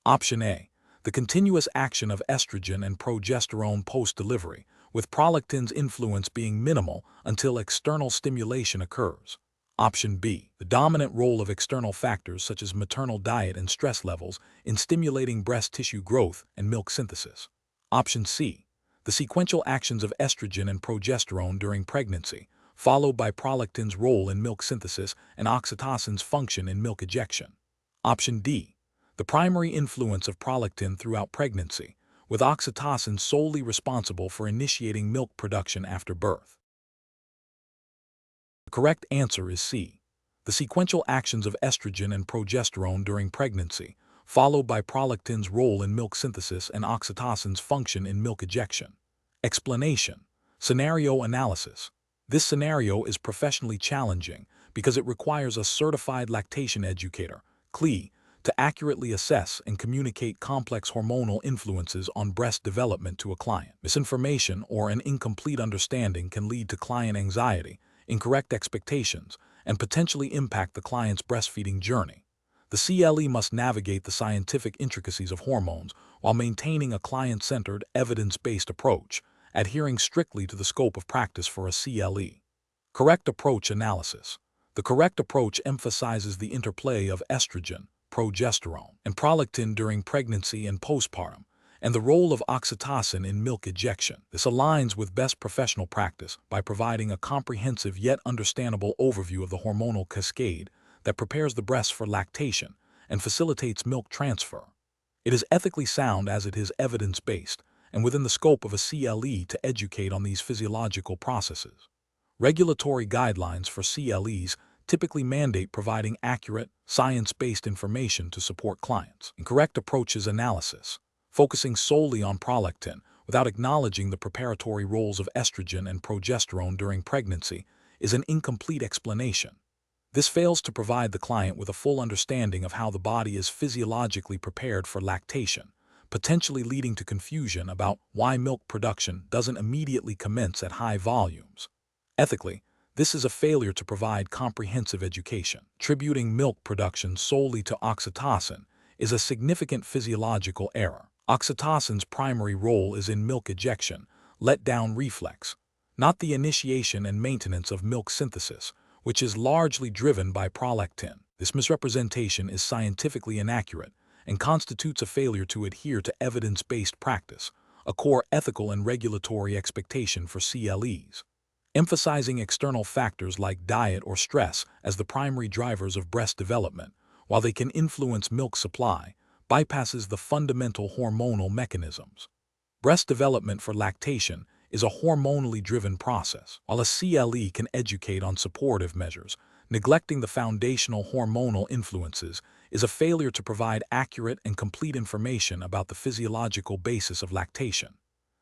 Speaker 1: Option A. The continuous action of estrogen and progesterone post-delivery, with prolactin's influence being minimal until external stimulation occurs. Option B. The dominant role of external factors such as maternal diet and stress levels in stimulating breast tissue growth and milk synthesis. Option C. The sequential actions of estrogen and progesterone during pregnancy, followed by prolactin's role in milk synthesis and oxytocin's function in milk ejection. Option D. The primary influence of prolactin throughout pregnancy, with oxytocin solely responsible for initiating milk production after birth. The correct answer is C. The sequential actions of estrogen and progesterone during pregnancy, followed by prolactin's role in milk synthesis and oxytocin's function in milk ejection. Explanation. Scenario analysis. This scenario is professionally challenging because it requires a certified lactation educator, CLE, to accurately assess and communicate complex hormonal influences on breast development to a client. Misinformation or an incomplete understanding can lead to client anxiety, incorrect expectations, and potentially impact the client's breastfeeding journey. The CLE must navigate the scientific intricacies of hormones while maintaining a client-centered, evidence-based approach, adhering strictly to the scope of practice for a CLE. Correct approach analysis. The correct approach emphasizes the interplay of estrogen, progesterone, and prolactin during pregnancy and postpartum, and the role of oxytocin in milk ejection. This aligns with best professional practice by providing a comprehensive yet understandable overview of the hormonal cascade that prepares the breast for lactation and facilitates milk transfer. It is ethically sound as it is evidence-based and within the scope of a CLE to educate on these physiological processes. Regulatory guidelines for CLEs typically mandate providing accurate, science-based information to support clients. Incorrect approaches analysis, focusing solely on prolactin without acknowledging the preparatory roles of estrogen and progesterone during pregnancy, is an incomplete explanation. This fails to provide the client with a full understanding of how the body is physiologically prepared for lactation, potentially leading to confusion about why milk production doesn't immediately commence at high volumes. Ethically, this is a failure to provide comprehensive education. Attributing milk production solely to oxytocin is a significant physiological error. Oxytocin's primary role is in milk ejection, let-down reflex, not the initiation and maintenance of milk synthesis, which is largely driven by prolactin. This misrepresentation is scientifically inaccurate and constitutes a failure to adhere to evidence-based practice, a core ethical and regulatory expectation for CLEs. Emphasizing external factors like diet or stress as the primary drivers of breast development, while they can influence milk supply, bypasses the fundamental hormonal mechanisms. Breast development for lactation is a hormonally driven process, while a CLE can educate on supportive measures. Neglecting the foundational hormonal influences is a failure to provide accurate and complete information about the physiological basis of lactation.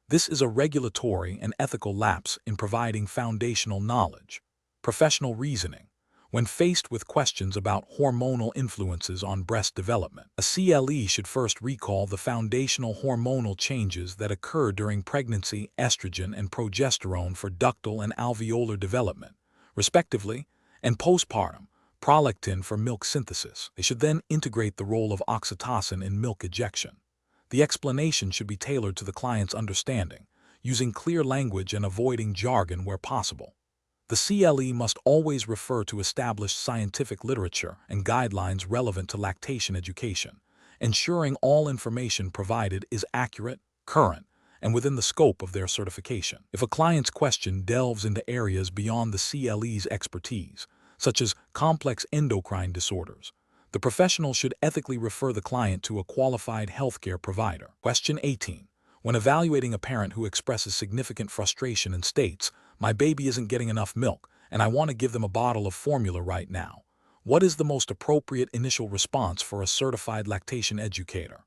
Speaker 1: This is a regulatory and ethical lapse in providing foundational knowledge. Professional reasoning. When faced with questions about hormonal influences on breast development, a CLE should first recall the foundational hormonal changes that occur during pregnancy, estrogen and progesterone for ductal and alveolar development, respectively, and postpartum, prolactin for milk synthesis. They should then integrate the role of oxytocin in milk ejection. The explanation should be tailored to the client's understanding, using clear language and avoiding jargon where possible. The CLE must always refer to established scientific literature and guidelines relevant to lactation education, ensuring all information provided is accurate, current, and within the scope of their certification. If a client's question delves into areas beyond the CLE's expertise, such as complex endocrine disorders, the professional should ethically refer the client to a qualified healthcare provider. Question 18. When evaluating a parent who expresses significant frustration and states, "My baby isn't getting enough milk, and I want to give them a bottle of formula right now," what is the most appropriate initial response for a certified lactation educator?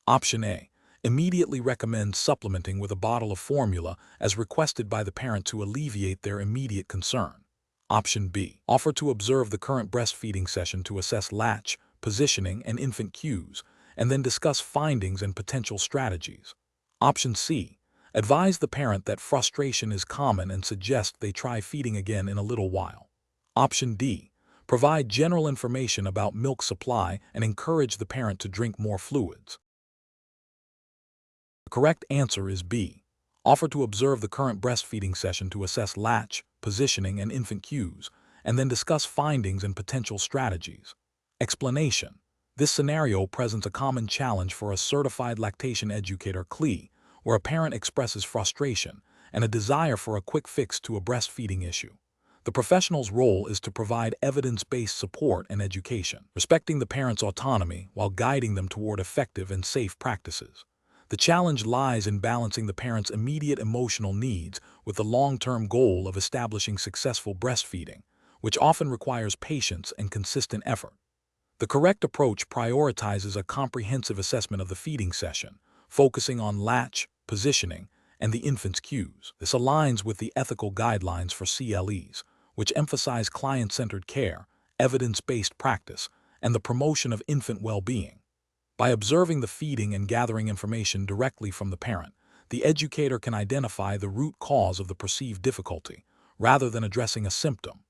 Speaker 1: Option A. Immediately recommend supplementing with a bottle of formula as requested by the parent to alleviate their immediate concern. Option B. Offer to observe the current breastfeeding session to assess latch, positioning, and infant cues, and then discuss findings and potential strategies. Option C. Advise the parent that frustration is common and suggest they try feeding again in a little while. Option D. Provide general information about milk supply and encourage the parent to drink more fluids. The correct answer is B. Offer to observe the current breastfeeding session to assess latch, positioning, and infant cues, and then discuss findings and potential strategies. Explanation. This scenario presents a common challenge for a certified lactation educator CLE, where a parent expresses frustration and a desire for a quick fix to a breastfeeding issue. The professional's role is to provide evidence-based support and education, respecting the parent's autonomy while guiding them toward effective and safe practices. The challenge lies in balancing the parent's immediate emotional needs with the long-term goal of establishing successful breastfeeding, which often requires patience and consistent effort. The correct approach prioritizes a comprehensive assessment of the feeding session, focusing on latch, positioning, and the infant's cues. This aligns with the ethical guidelines for CLEs, which emphasize client-centered care, evidence-based practice, and the promotion of infant well-being. By observing the feeding and gathering information directly from the parent, the educator can identify the root cause of the perceived difficulty, rather than addressing a symptom.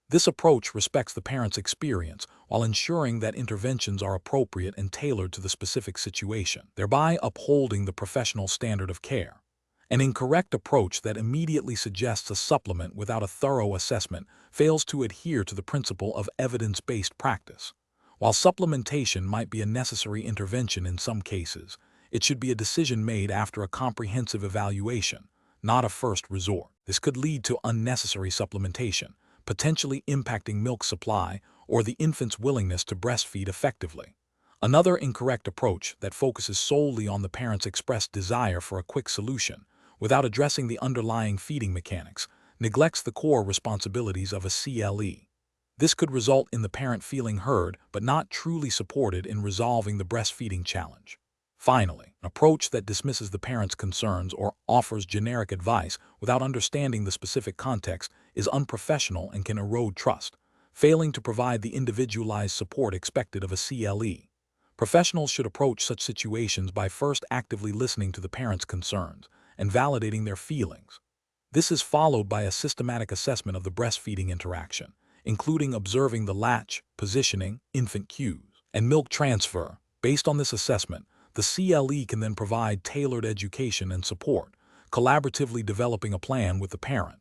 Speaker 1: This approach respects the parent's experience while ensuring that interventions are appropriate and tailored to the specific situation, thereby upholding the professional standard of care. An incorrect approach that immediately suggests a supplement without a thorough assessment fails to adhere to the principle of evidence-based practice. While supplementation might be a necessary intervention in some cases, it should be a decision made after a comprehensive evaluation, not a first resort. This could lead to unnecessary supplementation, potentially impacting milk supply or the infant's willingness to breastfeed effectively. Another incorrect approach that focuses solely on the parent's expressed desire for a quick solution, without addressing the underlying feeding mechanics, neglects the core responsibilities of a CLE. This could result in the parent feeling heard but not truly supported in resolving the breastfeeding challenge. Finally, an approach that dismisses the parent's concerns or offers generic advice without understanding the specific context is unprofessional and can erode trust, failing to provide the individualized support expected of a CLE. Professionals should approach such situations by first actively listening to the parent's concerns and validating their feelings. This is followed by a systematic assessment of the breastfeeding interaction, including observing the latch, positioning, infant cues, and milk transfer. Based on this assessment, the CLE can then provide tailored education and support, collaboratively developing a plan with the parent.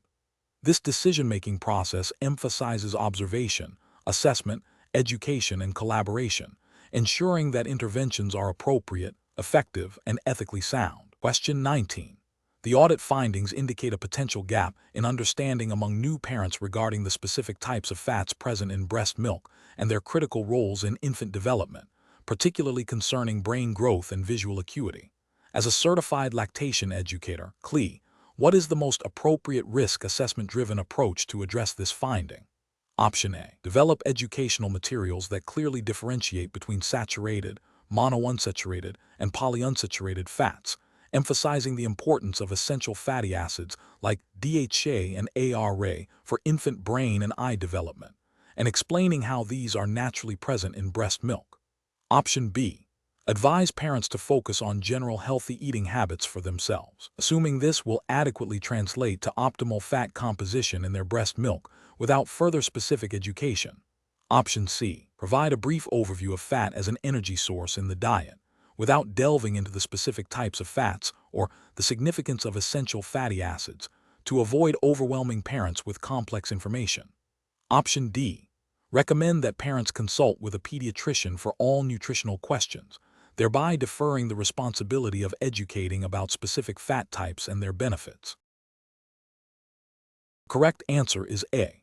Speaker 1: This decision-making process emphasizes observation, assessment, education, and collaboration, ensuring that interventions are appropriate, effective, and ethically sound. Question 19. The audit findings indicate a potential gap in understanding among new parents regarding the specific types of fats present in breast milk and their critical roles in infant development, particularly concerning brain growth and visual acuity. As a certified lactation educator, CLE, what is the most appropriate risk assessment-driven approach to address this finding? Option A. Develop educational materials that clearly differentiate between saturated, monounsaturated, and polyunsaturated fats, emphasizing the importance of essential fatty acids like DHA and ARA for infant brain and eye development, and explaining how these are naturally present in breast milk. Option B. Advise parents to focus on general healthy eating habits for themselves, assuming this will adequately translate to optimal fat composition in their breast milk without further specific education. Option C. Provide a brief overview of fat as an energy source in the diet, without delving into the specific types of fats or the significance of essential fatty acids, to avoid overwhelming parents with complex information. Option D. Recommend that parents consult with a pediatrician for all nutritional questions, thereby deferring the responsibility of educating about specific fat types and their benefits. Correct answer is A.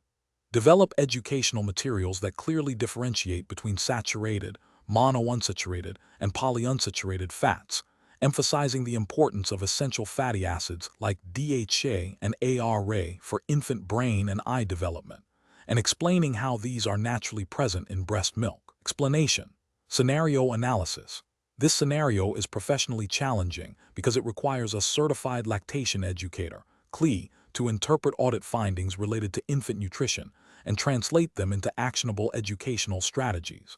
Speaker 1: Develop educational materials that clearly differentiate between saturated, monounsaturated, and polyunsaturated fats, emphasizing the importance of essential fatty acids like DHA and ARA for infant brain and eye development, and explaining how these are naturally present in breast milk. Explanation. Scenario analysis. This scenario is professionally challenging because it requires a certified lactation educator, CLE, to interpret audit findings related to infant nutrition and translate them into actionable educational strategies.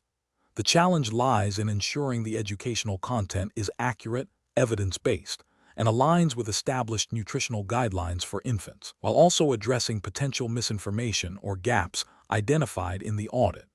Speaker 1: The challenge lies in ensuring the educational content is accurate, evidence-based, and aligns with established nutritional guidelines for infants, while also addressing potential misinformation or gaps identified in the audit.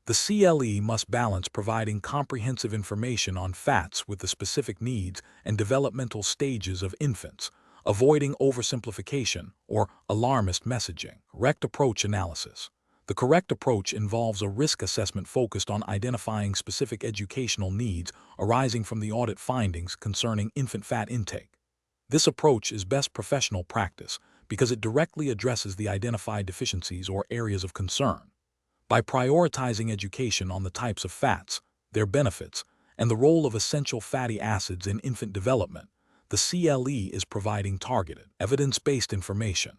Speaker 1: The CLE must balance providing comprehensive information on fats with the specific needs and developmental stages of infants, avoiding oversimplification or alarmist messaging. Correct approach analysis. The correct approach involves a risk assessment focused on identifying specific educational needs arising from the audit findings concerning infant fat intake. This approach is best professional practice because it directly addresses the identified deficiencies or areas of concern. By prioritizing education on the types of fats, their benefits, and the role of essential fatty acids in infant development, the CLE is providing targeted, evidence-based information.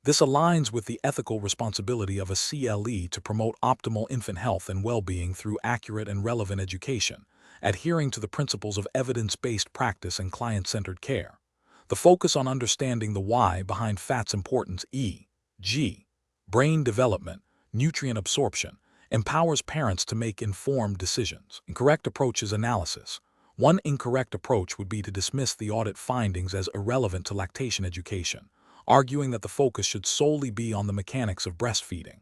Speaker 1: This aligns with the ethical responsibility of a CLE to promote optimal infant health and well-being through accurate and relevant education, adhering to the principles of evidence-based practice and client-centered care. The focus on understanding the why behind fat's importance, e.g., brain development, nutrient absorption, empowers parents to make informed decisions. Incorrect approach is analysis. One incorrect approach would be to dismiss the audit findings as irrelevant to lactation education, arguing that the focus should solely be on the mechanics of breastfeeding.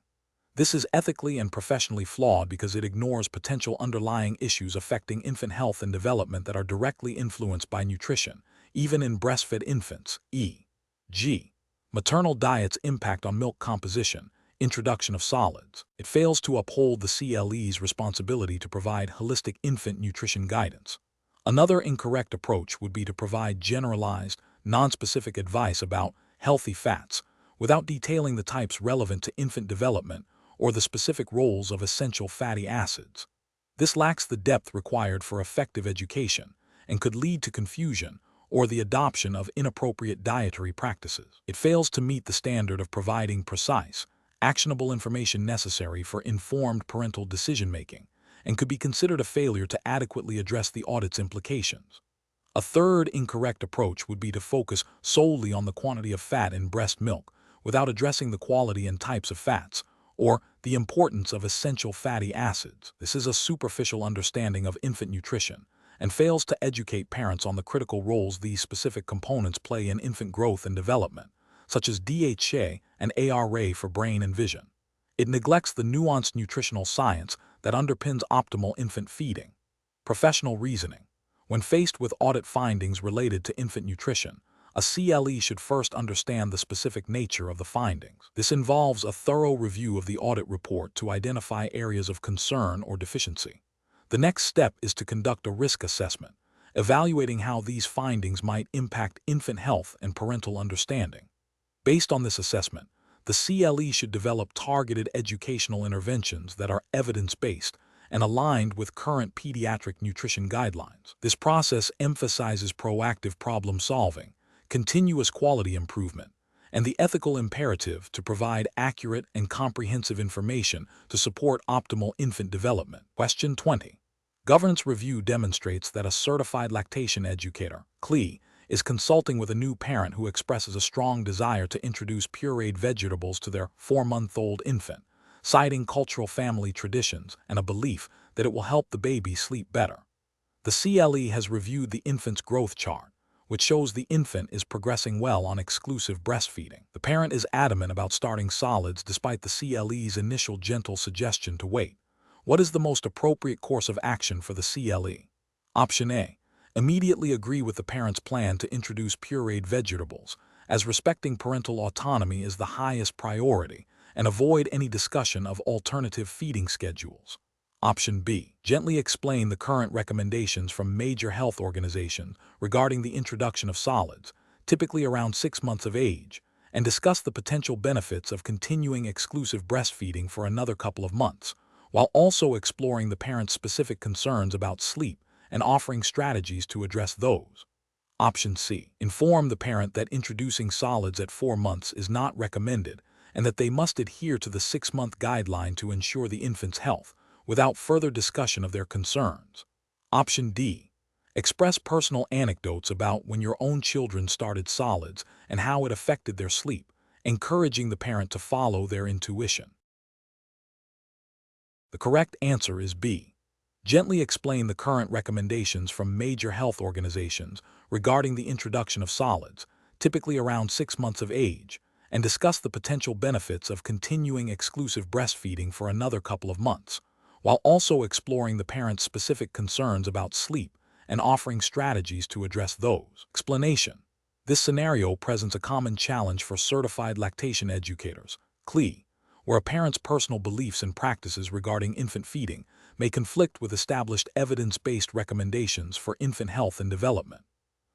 Speaker 1: This is ethically and professionally flawed because it ignores potential underlying issues affecting infant health and development that are directly influenced by nutrition, even in breastfed infants, e.g., maternal diet's impact on milk composition, introduction of solids. It fails to uphold the CLE's responsibility to provide holistic infant nutrition guidance. Another incorrect approach would be to provide generalized, nonspecific advice about healthy fats without detailing the types relevant to infant development or the specific roles of essential fatty acids. This lacks the depth required for effective education and could lead to confusion or the adoption of inappropriate dietary practices. It fails to meet the standard of providing precise, actionable information necessary for informed parental decision-making and could be considered a failure to adequately address the audit's implications. A third incorrect approach would be to focus solely on the quantity of fat in breast milk without addressing the quality and types of fats, or the importance of essential fatty acids. This is a superficial understanding of infant nutrition and fails to educate parents on the critical roles these specific components play in infant growth and development, such as DHA and ARA for brain and vision. It neglects the nuanced nutritional science that underpins optimal infant feeding. Professional reasoning. When faced with audit findings related to infant nutrition, a CLE should first understand the specific nature of the findings. This involves a thorough review of the audit report to identify areas of concern or deficiency. The next step is to conduct a risk assessment, evaluating how these findings might impact infant health and parental understanding. Based on this assessment, the CLE should develop targeted educational interventions that are evidence-based and aligned with current pediatric nutrition guidelines. This process emphasizes proactive problem-solving, continuous quality improvement, and the ethical imperative to provide accurate and comprehensive information to support optimal infant development. Question 20. Governance review demonstrates that a certified lactation educator, CLE, is consulting with a new parent who expresses a strong desire to introduce pureed vegetables to their 4-month-old infant, citing cultural family traditions and a belief that it will help the baby sleep better. The CLE has reviewed the infant's growth chart, which shows the infant is progressing well on exclusive breastfeeding. The parent is adamant about starting solids despite the CLE's initial gentle suggestion to wait. What is the most appropriate course of action for the CLE? Option A. Immediately agree with the parent's plan to introduce pureed vegetables, as respecting parental autonomy is the highest priority, and avoid any discussion of alternative feeding schedules. Option B. Gently explain the current recommendations from major health organizations regarding the introduction of solids, typically around 6 months of age, and discuss the potential benefits of continuing exclusive breastfeeding for another couple of months, while also exploring the parent's specific concerns about sleep and offering strategies to address those. Option C. Inform the parent that introducing solids at 4 months is not recommended and that they must adhere to the 6-month guideline to ensure the infant's health, without further discussion of their concerns. Option D. Express personal anecdotes about when your own children started solids and how it affected their sleep, encouraging the parent to follow their intuition. The correct answer is B. Gently explain the current recommendations from major health organizations regarding the introduction of solids, typically around 6 months of age, and discuss the potential benefits of continuing exclusive breastfeeding for another couple of months, while also exploring the parent's specific concerns about sleep and offering strategies to address those. Explanation. This scenario presents a common challenge for certified lactation educators, CLE, where a parent's personal beliefs and practices regarding infant feeding may conflict with established evidence-based recommendations for infant health and development.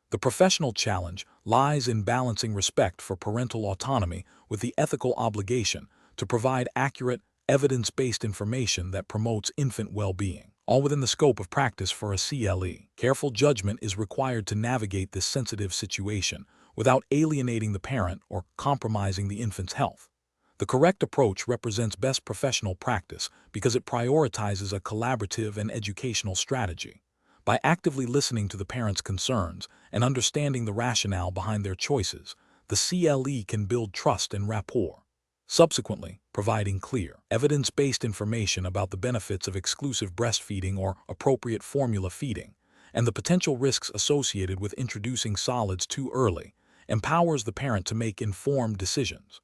Speaker 1: The professional challenge lies in balancing respect for parental autonomy with the ethical obligation to provide accurate, evidence-based information that promotes infant well-being, all within the scope of practice for a CLE. Careful judgment is required to navigate this sensitive situation without alienating the parent or compromising the infant's health. The correct approach represents best professional practice because it prioritizes a collaborative and educational strategy. By actively listening to the parent's concerns and understanding the rationale behind their choices, the CLE can build trust and rapport. Subsequently, providing clear, evidence-based information about the benefits of exclusive breastfeeding or appropriate formula feeding, and the potential risks associated with introducing solids too early, empowers the parent to make informed decisions.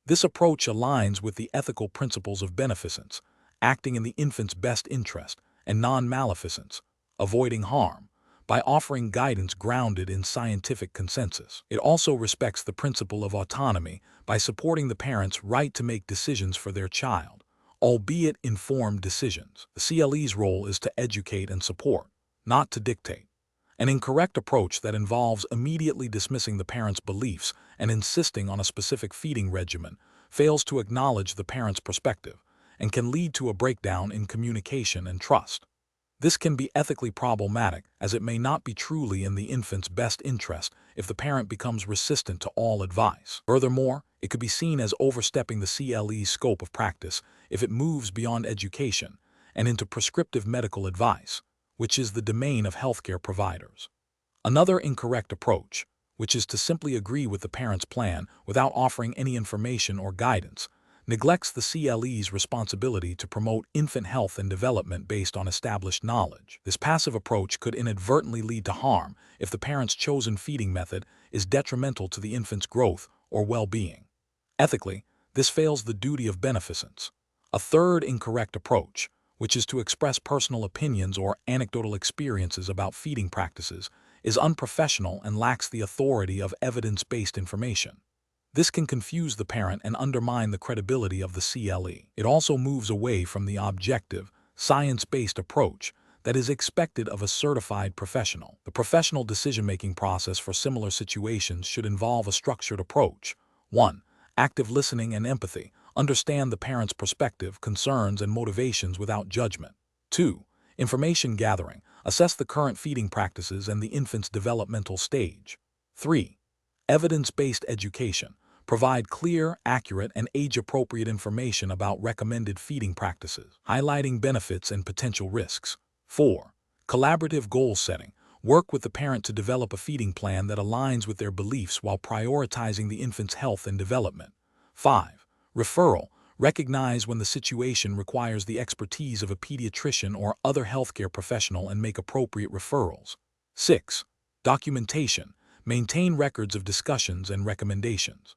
Speaker 1: This approach aligns with the ethical principles of beneficence, acting in the infant's best interest, and non-maleficence, avoiding harm, by offering guidance grounded in scientific consensus. It also respects the principle of autonomy by supporting the parent's right to make decisions for their child, albeit informed decisions. The CLE's role is to educate and support, not to dictate. An incorrect approach that involves immediately dismissing the parent's beliefs and insisting on a specific feeding regimen fails to acknowledge the parent's perspective and can lead to a breakdown in communication and trust. This can be ethically problematic as it may not be truly in the infant's best interest if the parent becomes resistant to all advice. Furthermore, it could be seen as overstepping the CLE's scope of practice if it moves beyond education and into prescriptive medical advice, which is the domain of healthcare providers. Another incorrect approach, which is to simply agree with the parent's plan without offering any information or guidance, neglects the CLE's responsibility to promote infant health and development based on established knowledge. This passive approach could inadvertently lead to harm if the parent's chosen feeding method is detrimental to the infant's growth or well-being. Ethically, this fails the duty of beneficence. A third incorrect approach, which is to express personal opinions or anecdotal experiences about feeding practices, is unprofessional and lacks the authority of evidence-based information. This can confuse the parent and undermine the credibility of the CLE. It also moves away from the objective, science-based approach that is expected of a certified professional. The professional decision-making process for similar situations should involve a structured approach. 1. Active listening and empathy. Understand the parent's perspective, concerns, and motivations without judgment. 2. Information gathering. Assess the current feeding practices and the infant's developmental stage. 3. Evidence-based education. Provide clear, accurate, and age-appropriate information about recommended feeding practices, highlighting benefits and potential risks. 4. Collaborative goal setting. Work with the parent to develop a feeding plan that aligns with their beliefs while prioritizing the infant's health and development. 5. Referral. Recognize when the situation requires the expertise of a pediatrician or other healthcare professional and make appropriate referrals. 6. Documentation. Maintain records of discussions and recommendations.